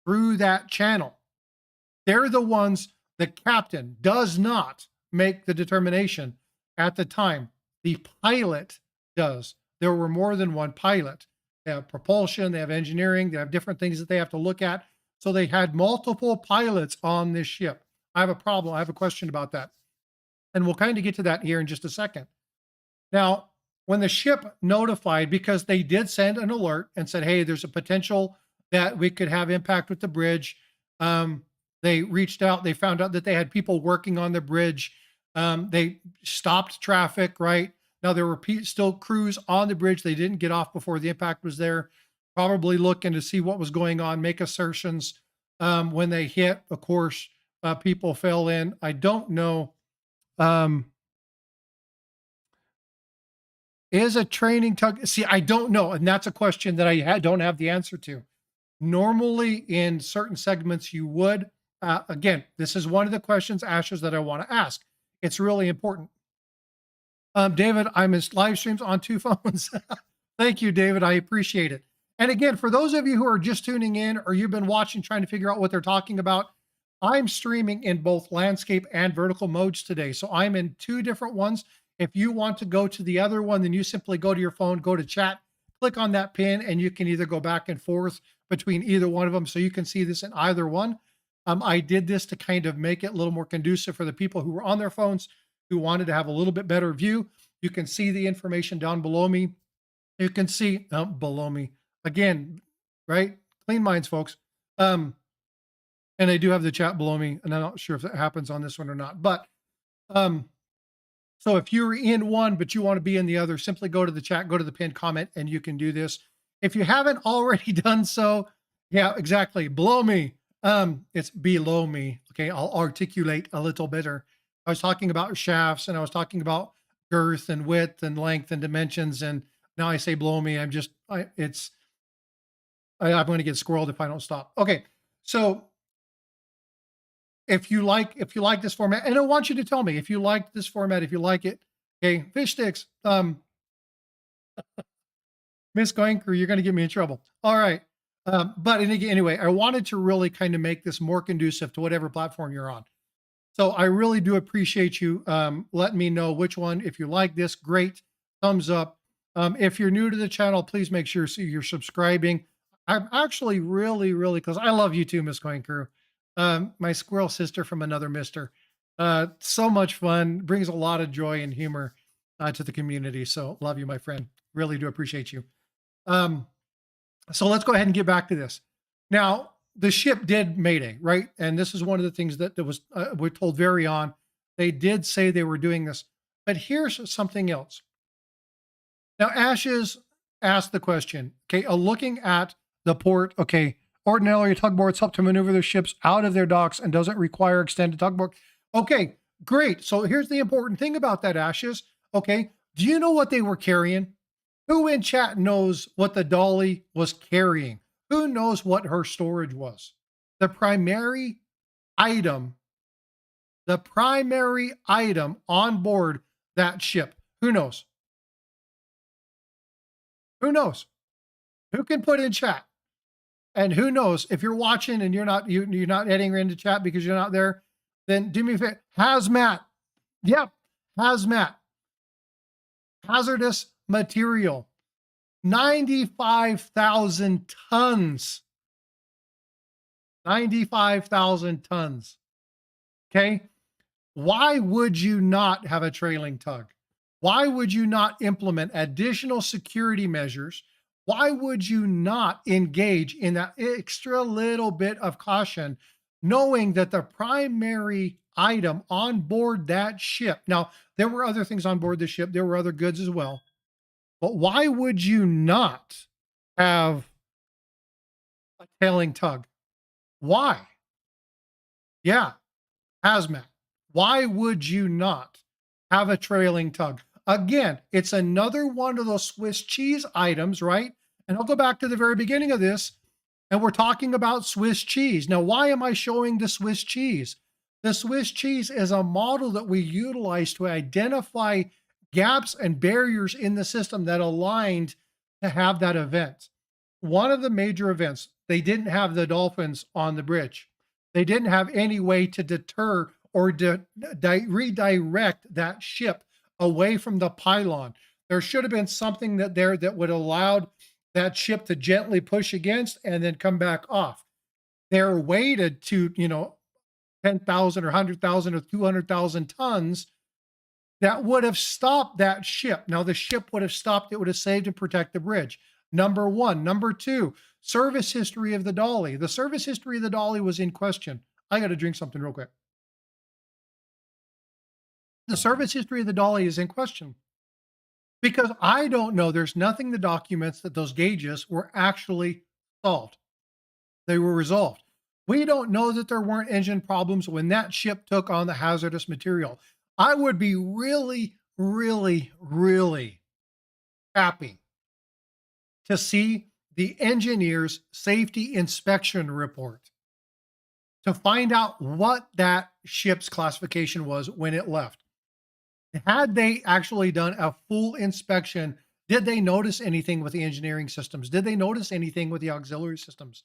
through that channel. They're the ones, the captain does not make the determination at the time. The pilot does. There were more than one pilot. They have propulsion, they have engineering, they have different things that they have to look at. So they had multiple pilots on this ship. I have a problem. I have a question about that. And we'll kind of get to that here in just a second. Now, when the ship notified, because they did send an alert and said, hey, there's a potential that we could have impact with the bridge. They reached out, they found out that they had people working on the bridge. They stopped traffic, right? Now, there were still crews on the bridge. They didn't get off before the impact was there, probably looking to see what was going on, make assertions. When they hit, of course, people fell in. I don't know. Is a training tug? See, I don't know. And that's a question that I don't have the answer to. Normally, in certain segments, you would. Again, this is one of the questions, Ashes, that I want to ask. It's really important. David, I missed live streams on 2 phones. Thank you, David. I appreciate it. And again, for those of you who are just tuning in or you've been watching, trying to figure out what they're talking about, I'm streaming in both landscape and vertical modes today. So I'm in 2 different ones. If you want to go to the other one, then you simply go to your phone, go to chat, click on that pin, and you can either go back and forth between either one of them. So you can see this in either one. I did this to kind of make it a little more conducive for the people who were on their phones who wanted to have a little bit better view. You can see the information down below me. You can see below me again, right? Clean minds, folks. And I do have the chat below me, and I'm not sure if that happens on this one or not. But so if you're in one, but you want to be in the other, simply go to the chat, go to the pinned comment, and you can do this. If you haven't already done so, yeah, exactly. Below me. It's below me. Okay, I'll articulate a little better. I was talking about shafts, and I was talking about girth and width and length and dimensions, and now I say below me. I'm going to get squirreled if I don't stop. Okay, so if you like this format, and I want you to tell me if you like this format, if you like it. Okay, fish sticks. Miss Going Crew, you're going to get me in trouble. All right. But anyway, I wanted to really kind of make this more conducive to whatever platform you're on. So I really do appreciate you letting me know which one. If you like this, great. Thumbs up. If you're new to the channel, please make sure you're subscribing. I'm actually really, because I love you too, Miss Going Crew. My squirrel sister from another mister. So much fun. Brings a lot of joy and humor to the community. So love you, my friend. Really do appreciate you. So let's go ahead and get back to this. Now, the ship did Mayday, right? And this is one of the things that was we're told very on. They did say they were doing this. But here's something else. Now, Ashes asked the question, okay, looking at the port, okay, ordinarily tugboats help to maneuver their ships out of their docks and doesn't require extended tugboat. Okay, great. So here's the important thing about that, Ashes. Okay, do you know what they were carrying? Who in chat knows what the Dali was carrying? Who knows what her storage was? The primary item on board that ship. Who knows? Who knows? Who can put in chat? And who knows, if you're watching and you're not heading into chat because you're not there, then do me a favor. Hazmat. Yep. Hazmat. Hazardous material. 95,000 tons. 95,000 tons. Okay. Why would you not have a trailing tug? Why would you not implement additional security measures? Why would you not engage in that extra little bit of caution, knowing that the primary item on board that ship? Now, there were other things on board the ship, there were other goods as well. But why would you not have a tailing tug? Why? Yeah, hazmat. Why would you not have a trailing tug? Again, it's another one of those Swiss cheese items, right? And I'll go back to the very beginning of this, and we're talking about Swiss cheese. Now, why am I showing the Swiss cheese? The Swiss cheese is a model that we utilize to identify gaps and barriers in the system that aligned to have that event. One of the major events, they didn't have the dolphins on the bridge. They didn't have any way to deter or redirect that ship away from the pylon. There should have been something that would allow that ship to gently push against and then come back off. They're weighted to, 10,000 or 100,000 or 200,000 tons that would have stopped that ship. Now, the ship would have stopped, it would have saved and protect the bridge. Number one. Number two, service history of the Dali. The service history of the Dali was in question. I got to drink something real quick. The service history of the Dali is in question because I don't know. There's nothing that documents that those gauges were actually solved. They were resolved. We don't know that there weren't engine problems when that ship took on the hazardous material. I would be really, really, really happy to see the engineer's safety inspection report to find out what that ship's classification was when it left. Had they actually done a full inspection, did they notice anything with the engineering systems? Did they notice anything with the auxiliary systems?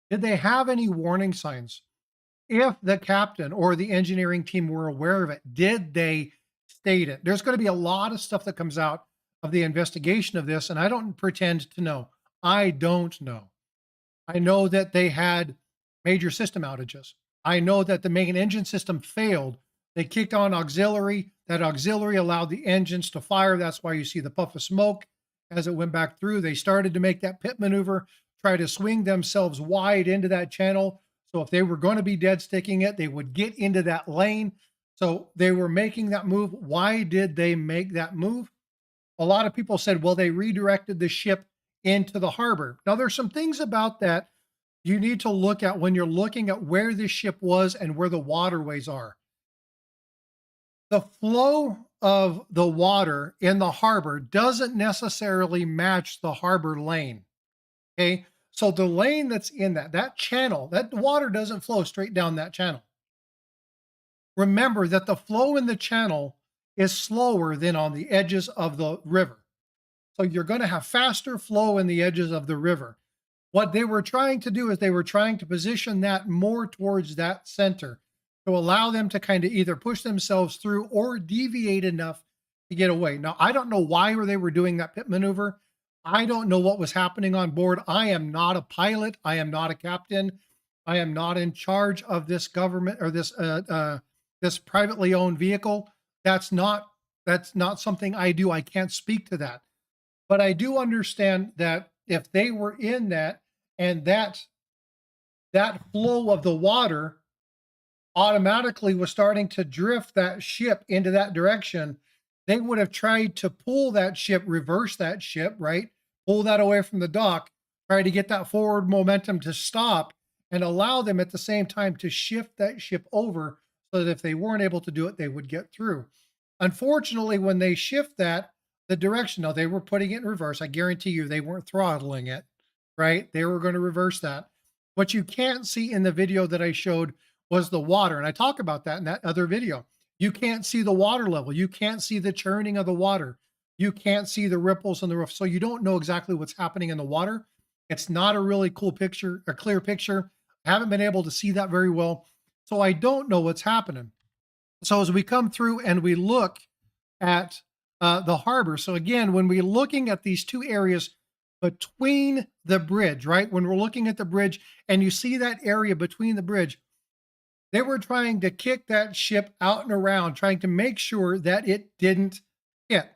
Did they have any warning signs? If the captain or the engineering team were aware of it, did they state it? There's going to be a lot of stuff that comes out of the investigation of this, and I don't pretend to know. I don't know. I know that they had major system outages. I know that the main engine system failed. They kicked on auxiliary. That auxiliary allowed the engines to fire. That's why you see the puff of smoke as it went back through. They started to make that pit maneuver, try to swing themselves wide into that channel. So if they were going to be dead sticking it, they would get into that lane. So they were making that move. Why did they make that move? A lot of people said, well, they redirected the ship into the harbor. Now, there's some things about that you need to look at when you're looking at where this ship was and where the waterways are. The flow of the water in the harbor doesn't necessarily match the harbor lane. Okay. So the lane that's in that channel, that water doesn't flow straight down that channel. Remember that the flow in the channel is slower than on the edges of the river. So you're going to have faster flow in the edges of the river. What they were trying to do is they were trying to position that more towards that center to allow them to kind of either push themselves through or deviate enough to get away. Now, I don't know why they were doing that pit maneuver. I don't know what was happening on board. I am not a pilot. I am not a captain. I am not in charge of this government or this privately owned vehicle. That's not something I do. I can't speak to that. But I do understand that if they were in that and that flow of the water automatically was starting to drift that ship into that direction, they would have tried to pull that ship, reverse that ship, right? Pull that away from the dock, try to get that forward momentum to stop and allow them at the same time to shift that ship over so that if they weren't able to do it, they would get through. Unfortunately, when they shift that, the direction, now they were putting it in reverse. I guarantee you they weren't throttling it, right? They were going to reverse that. What you can't see in the video that I showed was the water. And I talk about that in that other video. You can't see the water level. You can't see the churning of the water. You can't see the ripples on the roof. So you don't know exactly what's happening in the water. It's not a really cool picture, a clear picture. I haven't been able to see that very well. So I don't know what's happening. So as we come through and we look at the harbor. So again, when we're looking at these two areas between the bridge, right? When we're looking at the bridge and you see that area between the bridge, they were trying to kick that ship out and around, trying to make sure that it didn't hit.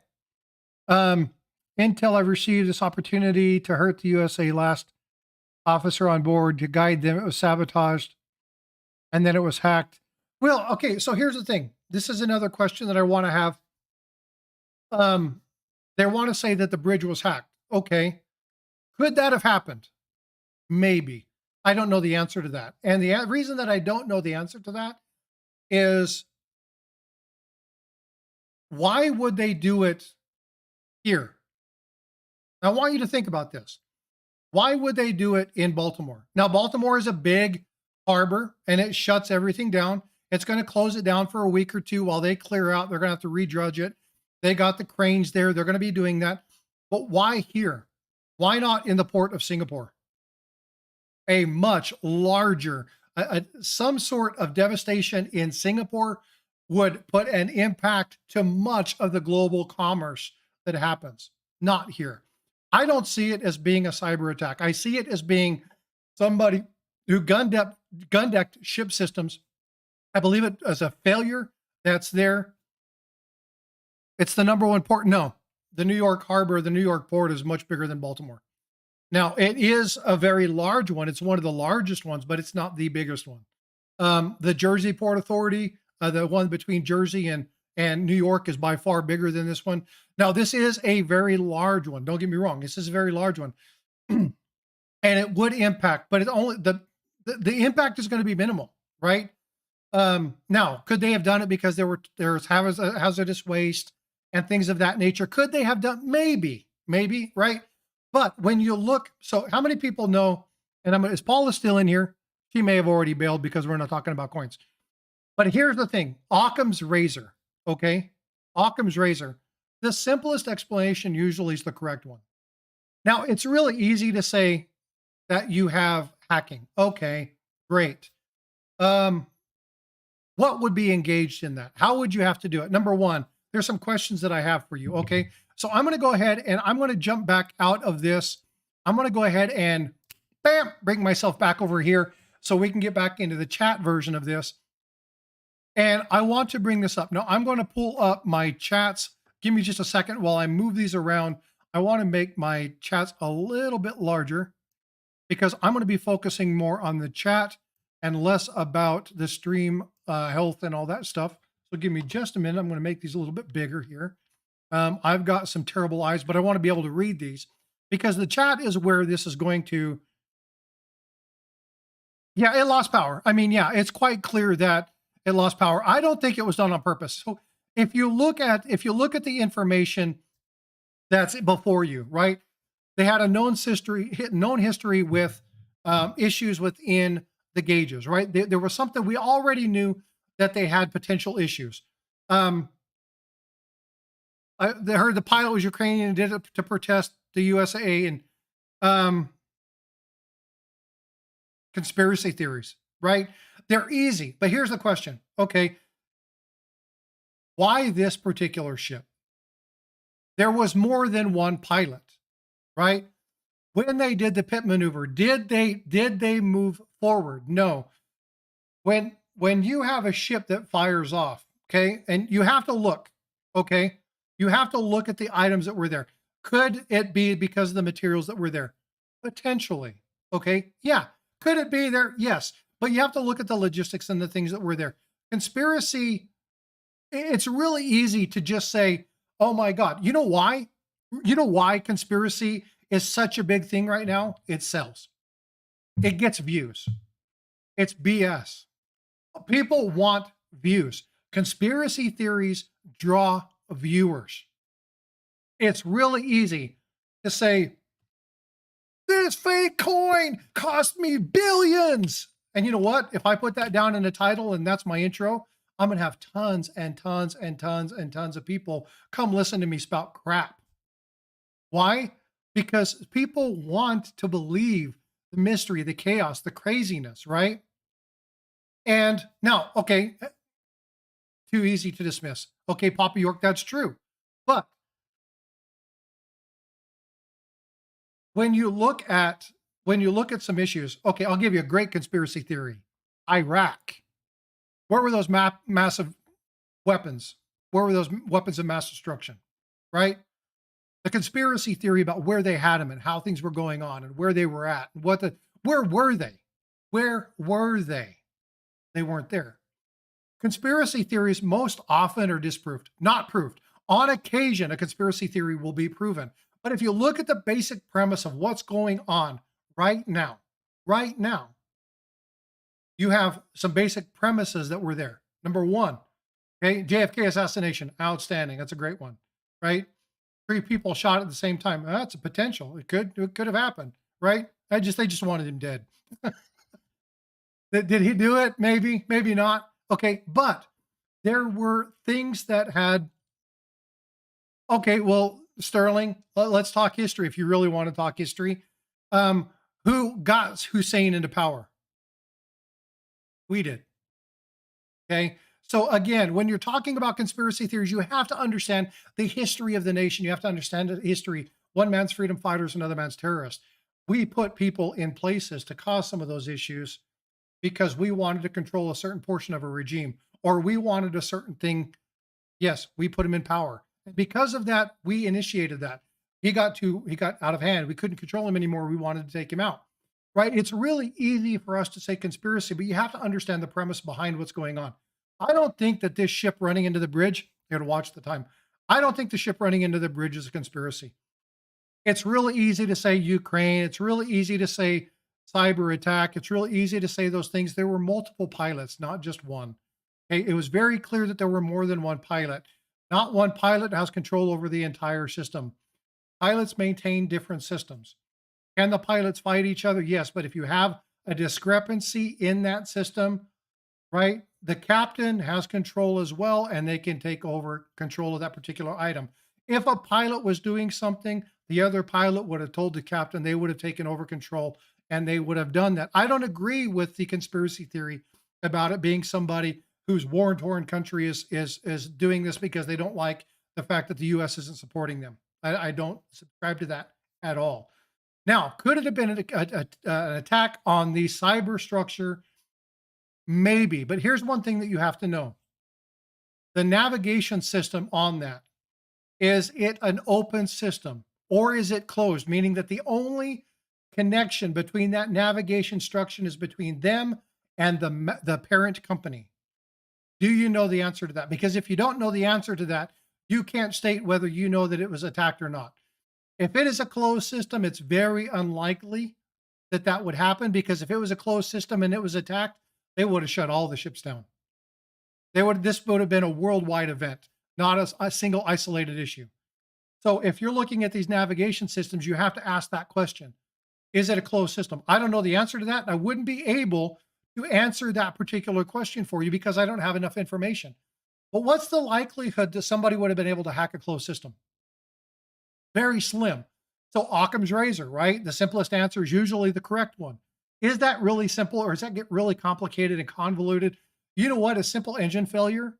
Intel have received this opportunity to hurt the USA last officer on board to guide them. It was sabotaged and then it was hacked. Well, okay, so here's the thing. This is another question that I want to have. Um, they want to say that the bridge was hacked. Okay. Could that have happened? Maybe. I don't know the answer to that. And the reason that I don't know the answer to that is why would they do it here? I want you to think about this. Why would they do it in Baltimore? Now, Baltimore is a big harbor and it shuts everything down. It's going to close it down for a week or two while they clear out. They're going to have to redredge it. They got the cranes there. They're going to be doing that. But why here? Why not in the port of Singapore? A much larger, some sort of devastation in Singapore would put an impact to much of the global commerce that happens. Not here. I don't see it as being a cyber attack. I see it as being somebody who gun-decked ship systems. I believe it as a failure that's there. It's the number one port. No, the New York harbor, the New York port is much bigger than Baltimore. Now, it is a very large one. It's one of the largest ones, but it's not the biggest one. The Jersey Port Authority, the one between Jersey and New York, is by far bigger than this one. Now, this is a very large one. Don't get me wrong. This is a very large one. And it would impact, but it only the impact is going to be minimal, right? Now, could they have done it because there's hazardous waste and things of that nature? Could they have done? Maybe, right? But when you look, so how many people know, and is Paula still in here? She may have already bailed because we're not talking about coins. But here's the thing, Occam's razor, okay? Occam's razor. The simplest explanation usually is the correct one. Now, it's really easy to say that you have hacking. Okay, great. What would be engaged in that? How would you have to do it? Number one, there's some questions that I have for you, okay? So I'm going to go ahead and I'm going to jump back out of this. I'm going to go ahead and bam, bring myself back over here so we can get back into the chat version of this. And I want to bring this up. Now I'm going to pull up my chats. Give me just a second while I move these around. I want to make my chats a little bit larger because I'm going to be focusing more on the chat and less about the stream health and all that stuff. So give me just a minute. I'm going to make these a little bit bigger here. I've got some terrible eyes, but I want to be able to read these because the chat is where this is going to. Yeah, it lost power. I mean, yeah, it's quite clear that it lost power. I don't think it was done on purpose. So if you look at the information that's before you, right? They had a known history with issues within the gauges, right? There was something we already knew that they had potential issues. They heard the pilot was Ukrainian and did it to protest the USA and conspiracy theories, right? They're easy, but here's the question. Okay, why this particular ship? There was more than one pilot, right? When they did the pit maneuver, did they move forward? No. When you have a ship that fires off, okay, and you have to look, okay, you have to look at the items that were there. Could it be because of the materials that were there? Potentially, okay, yeah. Could it be there? Yes, but you have to look at the logistics and the things that were there. Conspiracy, it's really easy to just say, oh my God, you know why? You know why conspiracy is such a big thing right now? It sells. It gets views. It's BS. People want views. Conspiracy theories draw viewers. It's really easy to say, this fake coin cost me billions. And you know what? If I put that down in the title and that's my intro, I'm going to have tons and tons and tons and tons of people come listen to me spout crap. Why? Because people want to believe the mystery, the chaos, the craziness, right? And now, okay, too easy to dismiss. Okay, Papa York, that's true. But when you look at some issues, okay, I'll give you a great conspiracy theory. Iraq. Where were those massive weapons? Where were those weapons of mass destruction? Right? The conspiracy theory about where they had them and how things were going on and where they were at and where were they? Where were they? They weren't there. Conspiracy theories most often are disproved, not proved. On occasion, a conspiracy theory will be proven. But if you look at the basic premise of what's going on right now, you have some basic premises that were there. Number one, okay, JFK assassination, outstanding. That's a great one, right? Three people shot at the same time. That's a potential. It could have happened, right? They just wanted him dead. Did he do it? Maybe, maybe not. Okay, but there were things that had. Okay, well, Sterling, let's talk history. If you really want to talk history, who got Hussein into power? We did. Okay. So again, when you're talking about conspiracy theories, you have to understand the history of the nation. You have to understand the history. One man's freedom fighters, another man's terrorists. We put people in places to cause some of those issues because we wanted to control a certain portion of a regime or we wanted a certain thing. Yes, we put him in power. And because of that, we initiated that. He got out of hand. We couldn't control him anymore. We wanted to take him out. Right? It's really easy for us to say conspiracy, but you have to understand the premise behind what's going on. I don't think that this ship running into the bridge, you got to watch the time. I don't think the ship running into the bridge is a conspiracy. It's really easy to say Ukraine. It's really easy to say cyber attack. It's really easy to say those things. There were multiple pilots, not just one. Okay? It was very clear that there were more than one pilot. Not one pilot has control over the entire system. Pilots maintain different systems. Can the pilots fight each other? Yes, but if you have a discrepancy in that system, right, the captain has control as well, and they can take over control of that particular item. If a pilot was doing something, the other pilot would have told the captain, they would have taken over control, and they would have done that. I don't agree with the conspiracy theory about it being somebody whose war-torn country is doing this because they don't like the fact that the U.S. isn't supporting them. I don't subscribe to that at all. Now, could it have been an attack on the cyber structure? Maybe, but here's one thing that you have to know. The navigation system on that, is it an open system or is it closed? Meaning that the only connection between that navigation structure is between them and the parent company. Do you know the answer to that? Because if you don't know the answer to that, you can't state whether you know that it was attacked or not. If it is a closed system, it's very unlikely that that would happen because if it was a closed system and it was attacked, they would have shut all the ships down. This would have been a worldwide event, not a single isolated issue. So if you're looking at these navigation systems, you have to ask that question. Is it a closed system? I don't know the answer to that. And I wouldn't be able to answer that particular question for you because I don't have enough information. But what's the likelihood that somebody would have been able to hack a closed system? Very slim. So Occam's razor, right? The simplest answer is usually the correct one. Is that really simple or does that get really complicated and convoluted? You know what? A simple engine failure,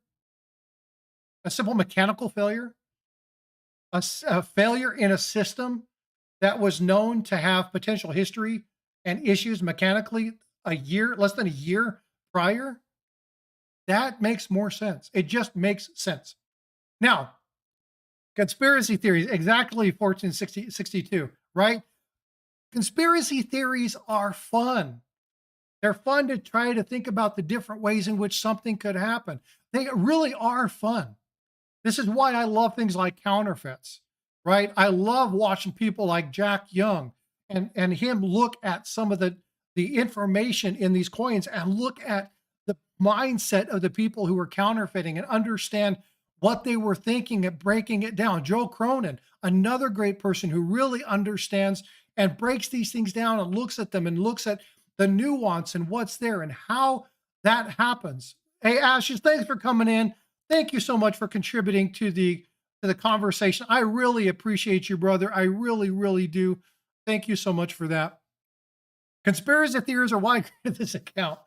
a simple mechanical failure, a failure in a system that was known to have potential history and issues mechanically less than a year prior, that makes more sense. It just makes sense. Now, conspiracy theories, exactly 1462, right? Conspiracy theories are fun. They're fun to try to think about the different ways in which something could happen. They really are fun. This is why I love things like counterfeits, right? I love watching people like Jack Young and him look at some of the information in these coins and look at the mindset of the people who were counterfeiting and understand what they were thinking and breaking it down. Joe Cronin, another great person who really understands and breaks these things down and looks at them and looks at the nuance and what's there and how that happens. Hey, Ashes, thanks for coming in. Thank you so much for contributing to the conversation. I really appreciate you, brother. I really, really do. Thank you so much for that. Conspiracy theories are why I created this account.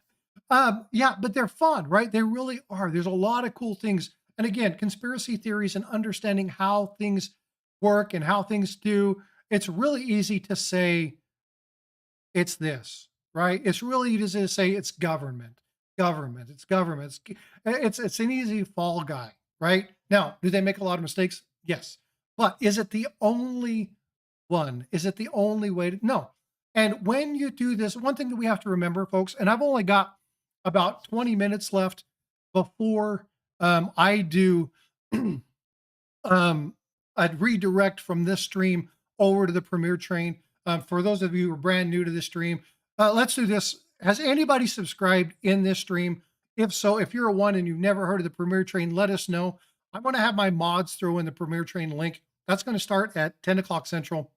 Yeah, but they're fun, right? They really are. There's a lot of cool things. And again, conspiracy theories and understanding how things work and how things do, it's really easy to say it's this, right? It's really easy to say it's government, it's government. It's an easy fall guy, right? Now, do they make a lot of mistakes? Yes. But is it the only one? Is it the only way to? No. And when you do this, one thing that we have to remember, folks, and I've only got about 20 minutes left before I do um, I'd redirect from this stream over to the Premier Train. For those of you who are brand new to this stream, let's do this. Has anybody subscribed in this stream? If so, if you're a one and you've never heard of the Premier Train, let us know. I'm going to have my mods throw in the Premier Train link. That's going to start at 10 o'clock Central.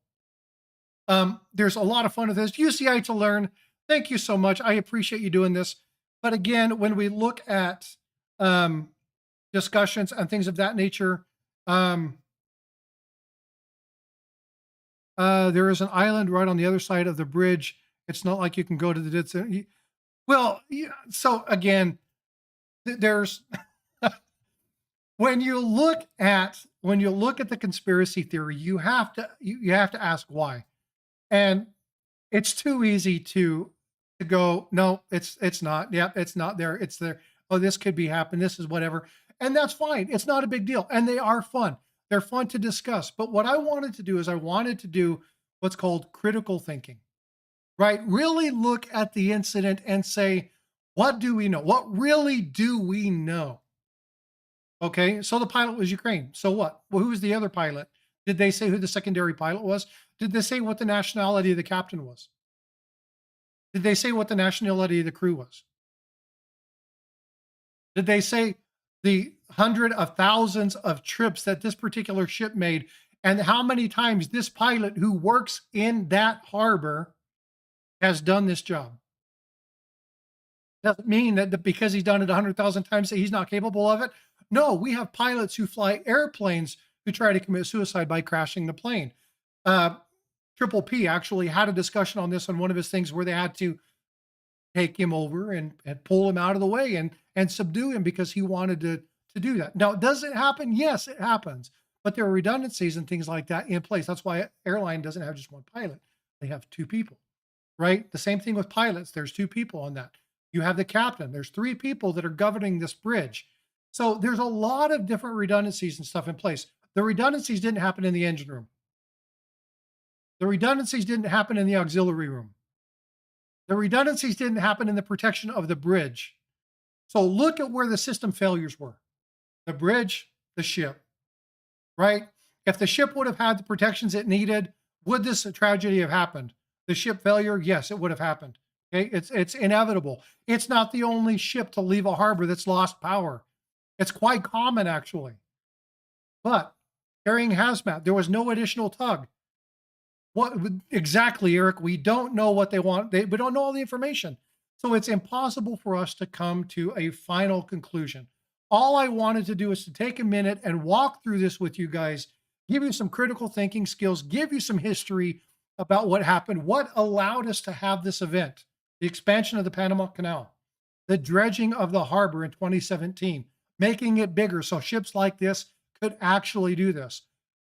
There's a lot of fun with this. UCI to learn. Thank you so much. I appreciate you doing this. But again, when we look at discussions and things of that nature, um, there is an island right on the other side of the bridge. It's not like you can go to the dead center. Well, yeah, so again, there's when you look at the conspiracy theory, you have to ask why. And it's too easy to go, no, it's not. Yep, it's not there. It's there. Oh, this could be happening. This is whatever. And that's fine. It's not a big deal. And they are fun. They're fun to discuss. But what I wanted to do is I wanted to do what's called critical thinking, right? Really look at the incident and say, what do we know? What really do we know? Okay. So the pilot was Ukraine. So what? Well, who was the other pilot? Did they say who the secondary pilot was? Did they say what the nationality of the captain was? Did they say what the nationality of the crew was? Did they say the hundred of thousands of trips that this particular ship made and how many times this pilot who works in that harbor has done this job? Doesn't mean that because he's done it 100,000 times that he's not capable of it. No, we have pilots who fly airplanes who try to commit suicide by crashing the plane. Triple P actually had a discussion on this on one of his things where they had to take him over and pull him out of the way and subdue him because he wanted to do that. Now, does it happen? Yes, it happens. But there are redundancies and things like that in place. That's why airline doesn't have just one pilot. They have two people, right? The same thing with pilots. There's two people on that. You have the captain. There's three people that are governing this bridge. So there's a lot of different redundancies and stuff in place. The redundancies didn't happen in the engine room. The redundancies didn't happen in the auxiliary room. The redundancies didn't happen in the protection of the bridge. So look at where the system failures were. The bridge, the ship, right? If the ship would have had the protections it needed, would this tragedy have happened? The ship failure, yes, it would have happened. Okay, it's inevitable. It's not the only ship to leave a harbor that's lost power. It's quite common, actually. But carrying hazmat, there was no additional tug. What exactly, Eric? We don't know what they want. We don't know all the information. So it's impossible for us to come to a final conclusion. All I wanted to do is to take a minute and walk through this with you guys, give you some critical thinking skills, give you some history about what happened, what allowed us to have this event, the expansion of the Panama Canal, the dredging of the harbor in 2017, making it bigger so ships like this could actually do this,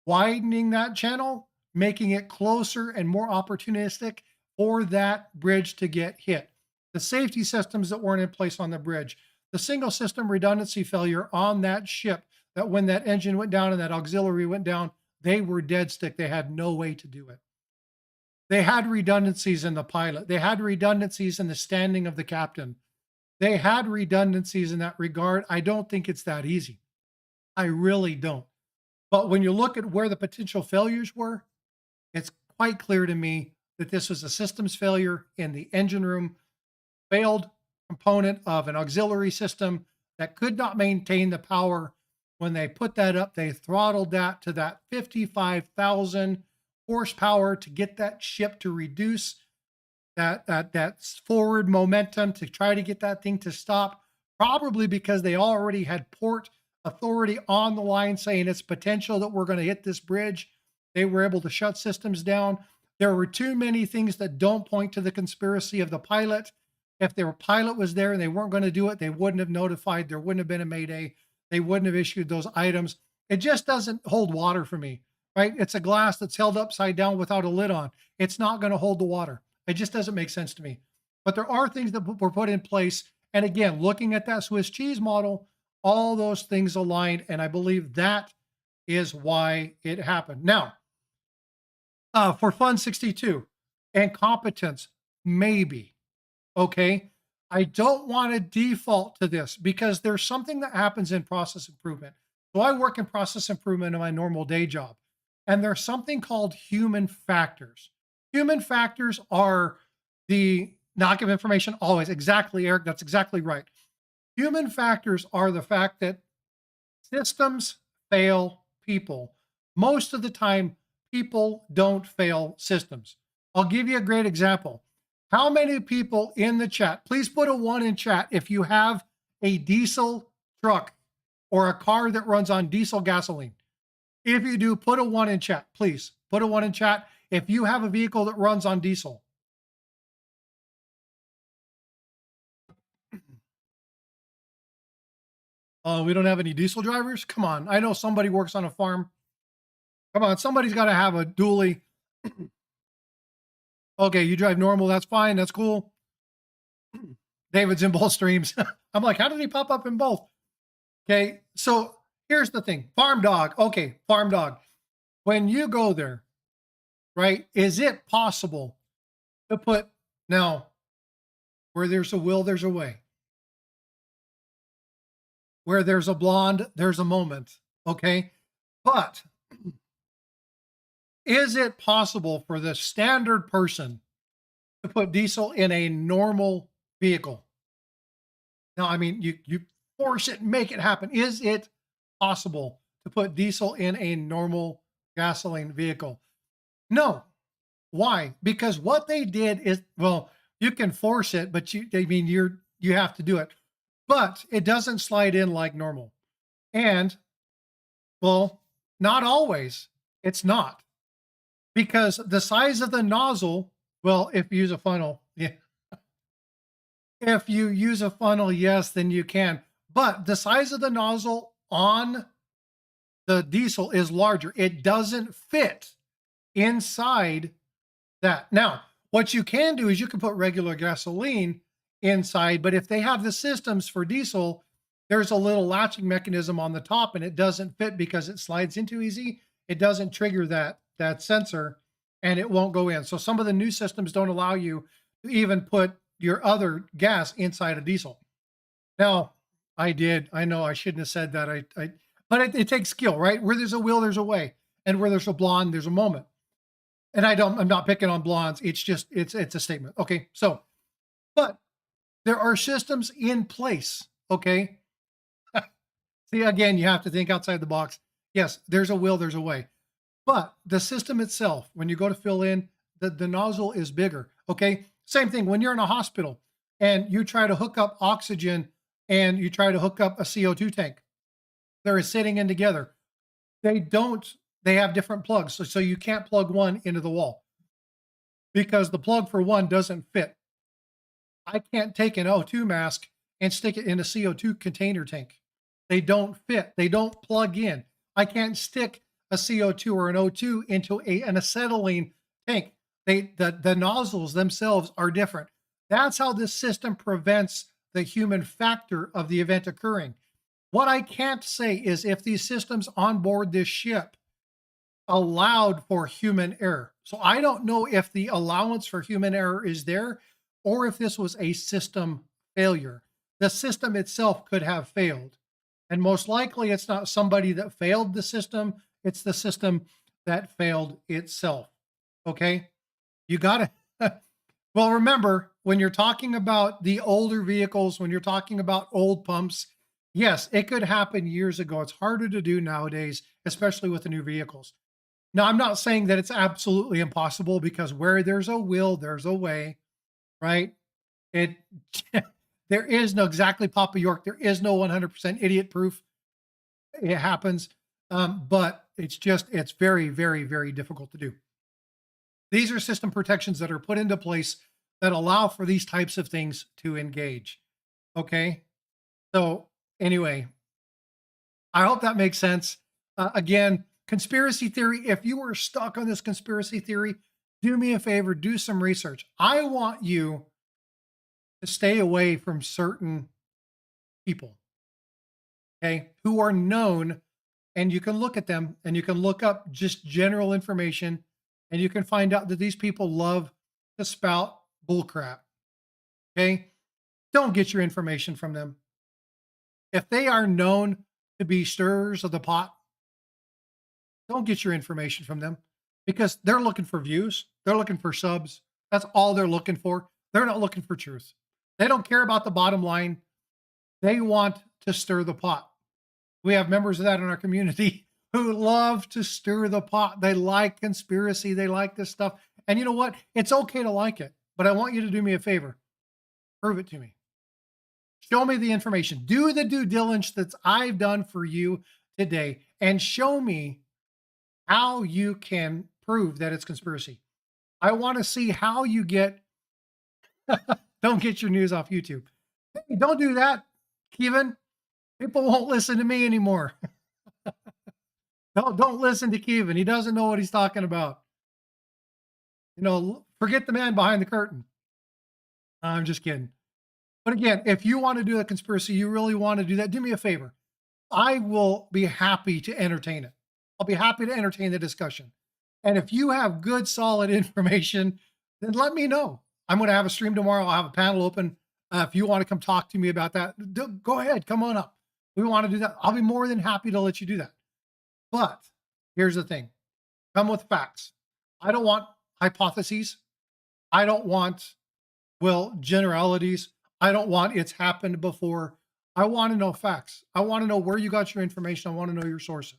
widening that channel, making it closer and more opportunistic for that bridge to get hit. The safety systems that weren't in place on the bridge, the single system redundancy failure on that ship, that when that engine went down and that auxiliary went down, they were dead stick. They had no way to do it. They had redundancies in the pilot. They had redundancies in the standing of the captain. They had redundancies in that regard. I don't think it's that easy. I really don't. But when you look at where the potential failures were, it's quite clear to me that this was a systems failure in the engine room, failed component of an auxiliary system that could not maintain the power. When they put that up, they throttled that to that 55,000 horsepower to get that ship to reduce that forward momentum to try to get that thing to stop, probably because they already had port authority on the line saying it's potential that we're going to hit this bridge. They were able to shut systems down. There were too many things that don't point to the conspiracy of the pilot. If their pilot was there and they weren't going to do it, they wouldn't have notified. There wouldn't have been a mayday. They wouldn't have issued those items. It just doesn't hold water for me, right? It's a glass that's held upside down without a lid on. It's not going to hold the water. It just doesn't make sense to me. But there are things that were put in place. And again, looking at that Swiss cheese model, all those things aligned. And I believe that is why it happened. Now, for Fun 62 and competence, maybe. Okay. I don't want to default to this because there's something that happens in process improvement. So I work in process improvement in my normal day job, and there's something called human factors. Human factors are the lack of information always. Exactly, Eric. That's exactly right. Human factors are the fact that systems fail people. Most of the time, people don't fail systems. I'll give you a great example. How many people in the chat, please put a one in chat if you have a diesel truck or a car that runs on diesel gasoline. If you do, put a one in chat, please. Put a one in chat if you have a vehicle that runs on diesel. We don't have any diesel drivers? Come on. I know somebody works on a farm. Come on, somebody's got to have a dually. Okay, you drive normal. That's fine. That's cool. David's in both streams. I'm like, how did he pop up in both? Okay, so here's the thing. Farm dog. Okay, farm dog. When you go there, right, is it possible to put, now, where there's a will, there's a way. Where there's a blonde, there's a moment. Okay, but is it possible for the standard person to put diesel in a normal vehicle? Now, I mean, you force it, make it happen. Is it possible to put diesel in a normal gasoline vehicle? No. Why? Because what they did is, well, you can force it, but you have to do it. But it doesn't slide in like normal. And well, not always. It's not. Because the size of the nozzle, well, if you use a funnel, yeah. If you use a funnel, yes, then you can. But the size of the nozzle on the diesel is larger. It doesn't fit inside that. Now, what you can do is you can put regular gasoline inside, but if they have the systems for diesel, there's a little latching mechanism on the top and it doesn't fit because it slides in too easy. It doesn't trigger that sensor and it won't go in. So some of the new systems don't allow you to even put your other gas inside a diesel. Now, I know I shouldn't have said that. But it takes skill, right? Where there's a will, there's a way. And where there's a blonde, there's a moment. And I'm not picking on blondes. It's just, it's a statement. Okay. So, but there are systems in place. Okay. See, again, you have to think outside the box. Yes, there's a will, there's a way. But the system itself, when you go to fill in, the nozzle is bigger. Okay. Same thing when you're in a hospital and you try to hook up oxygen and you try to hook up a CO2 tank. They're sitting in together. They have different plugs. So you can't plug one into the wall because the plug for one doesn't fit. I can't take an O2 mask and stick it in a CO2 container tank. They don't fit. They don't plug in. I can't stick a CO2 or an O2 into an acetylene tank. The nozzles themselves are different. That's how this system prevents the human factor of the event occurring. What I can't say is if these systems on board this ship allowed for human error. So I don't know if the allowance for human error is there or if this was a system failure. The system itself could have failed. And most likely it's not somebody that failed the system, it's the system that failed itself. Okay? You got to, well, remember, when you're talking about the older vehicles, when you're talking about old pumps, yes, it could happen years ago. It's harder to do nowadays, especially with the new vehicles. Now, I'm not saying that it's absolutely impossible because where there's a will, there's a way, right? It there is no exactly Papa York. There is no 100% idiot proof. It happens, but it's very, very, very difficult to do. These are system protections that are put into place that allow for these types of things to engage. Okay. So anyway, I hope that makes sense. Again, conspiracy theory. If you were stuck on this conspiracy theory, do me a favor, do some research. I want you to stay away from certain people, okay, who are known and you can look at them and you can look up just general information and you can find out that these people love to spout bullcrap. Okay. Don't get your information from them. If they are known to be stirrers of the pot, don't get your information from them because they're looking for views. They're looking for subs. That's all they're looking for. They're not looking for truth. They don't care about the bottom line. They want to stir the pot. We have members of that in our community who love to stir the pot. They like conspiracy. They like this stuff. And you know what? It's okay to like it, but I want you to do me a favor. Prove it to me. Show me the information. Do the due diligence that I've done for you today and show me how you can prove that it's conspiracy. I want to see how you get, don't get your news off YouTube. Hey, don't do that, Kevin. People won't listen to me anymore. Don't listen to Kevin. He doesn't know what he's talking about. You know, forget the man behind the curtain. I'm just kidding. But again, if you want to do a conspiracy, you really want to do that, do me a favor. I will be happy to entertain it. I'll be happy to entertain the discussion. And if you have good, solid information, then let me know. I'm going to have a stream tomorrow. I'll have a panel open. If you want to come talk to me about that, go ahead. Come on up. We want to do that. I'll be more than happy to let you do that. But here's the thing. Come with facts. I don't want hypotheses. I don't want, well, generalities. I don't want it's happened before. I want to know facts. I want to know where you got your information. I want to know your sources.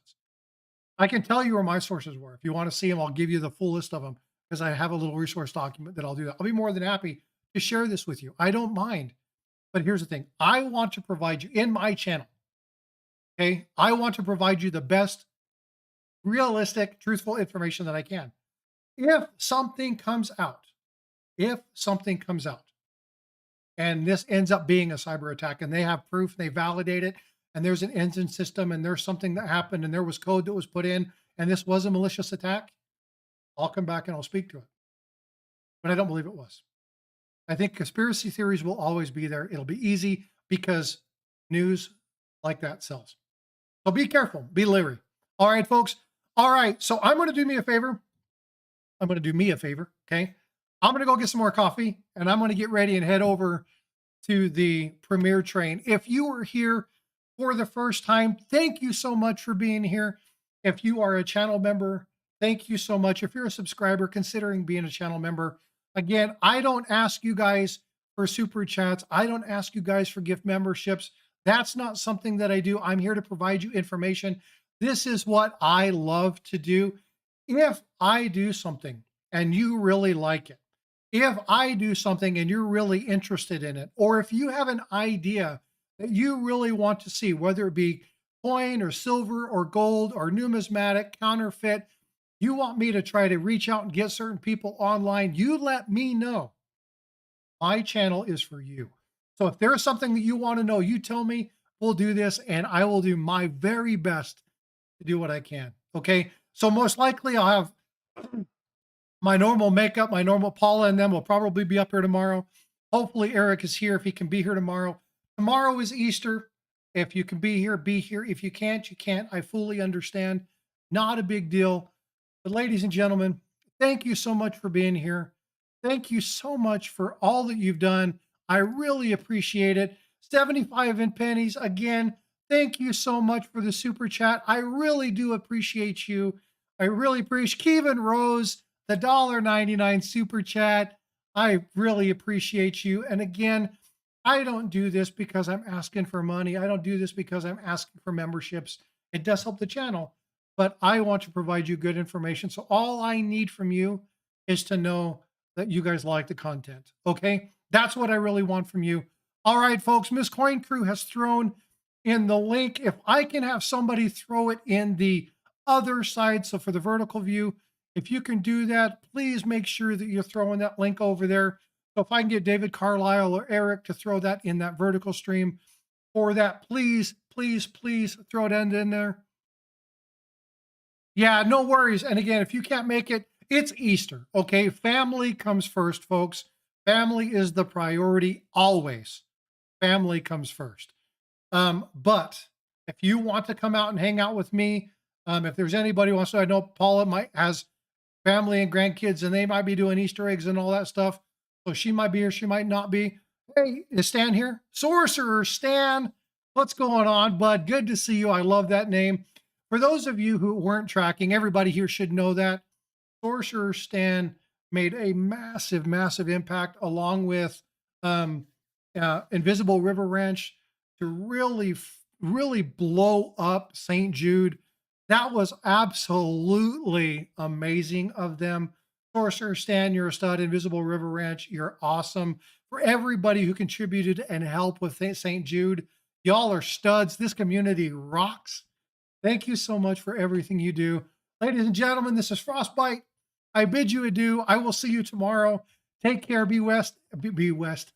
I can tell you where my sources were. If you want to see them, I'll give you the full list of them because I have a little resource document that I'll do that. I'll be more than happy to share this with you. I don't mind. But here's the thing. I want to provide you in my channel. Okay. I want to provide you the best realistic, truthful information that I can. If something comes out, and this ends up being a cyber attack and they have proof, they validate it, and there's an engine system and there's something that happened and there was code that was put in and this was a malicious attack, I'll come back and I'll speak to it. But I don't believe it was. I think conspiracy theories will always be there. It'll be easy because news like that sells. So be careful, be leery. All right, folks. All right. So I'm going to do me a favor. I'm going to do me a favor. Okay. I'm going to go get some more coffee and I'm going to get ready and head over to the premiere train. If you are here for the first time, thank you so much for being here. If you are a channel member, thank you so much. If you're a subscriber considering being a channel member, again, I don't ask you guys for super chats. I don't ask you guys for gift memberships. That's not something that I do. I'm here to provide you information. This is what I love to do. If I do something and you really like it, if I do something and you're really interested in it, or if you have an idea that you really want to see, whether it be coin or silver or gold or numismatic, counterfeit, you want me to try to reach out and get certain people online, you let me know. My channel is for you. So if there's something that you want to know, you tell me, we'll do this, and I will do my very best to do what I can. Okay. So most likely I'll have my normal makeup, my normal Paula and them will probably be up here tomorrow. Hopefully Eric is here if he can be here tomorrow. Tomorrow is Easter. If you can be here, be here. If you can't, you can't. I fully understand. Not a big deal. But ladies and gentlemen, thank you so much for being here. Thank you so much for all that you've done. I really appreciate it. 75 in pennies. Again, thank you so much for the super chat. I really do appreciate you. I really appreciate Kevin Rose, the $1.99 super chat. I really appreciate you. And again, I don't do this because I'm asking for money. I don't do this because I'm asking for memberships. It does help the channel, but I want to provide you good information. So all I need from you is to know that you guys like the content. Okay. That's what I really want from you. All right, folks, Miss Coin Crew has thrown in the link. If I can have somebody throw it in the other side. So for the vertical view, if you can do that, please make sure that you're throwing that link over there. So if I can get David Carlisle or Eric to throw that in that vertical stream for that, please, please, please throw it in there. Yeah, no worries. And again, if you can't make it, it's Easter. Okay. Family comes first, folks. Family is the priority always. Family comes first. But If you want to come out and hang out with me, if there's anybody who wants to, I know Paula might has family and grandkids, and they might be doing Easter eggs and all that stuff. So she might be or she might not be. Hey, is Stan here? Sorcerer Stan, what's going on, bud? Good to see you. I love that name. For those of you who weren't tracking, everybody here should know that Sorcerer Stan made a massive, massive impact along with um, Invisible River Ranch to really blow up St. Jude. That was absolutely amazing of them. Sorcerer Stan, you're a stud. Invisible River Ranch, you're awesome. For everybody who contributed and helped with St. Jude, y'all are studs. This community rocks. Thank you so much for everything you do. Ladies and gentlemen, this is Frostbyte. I bid you adieu. I will see you tomorrow. Take care. Be well, be blessed.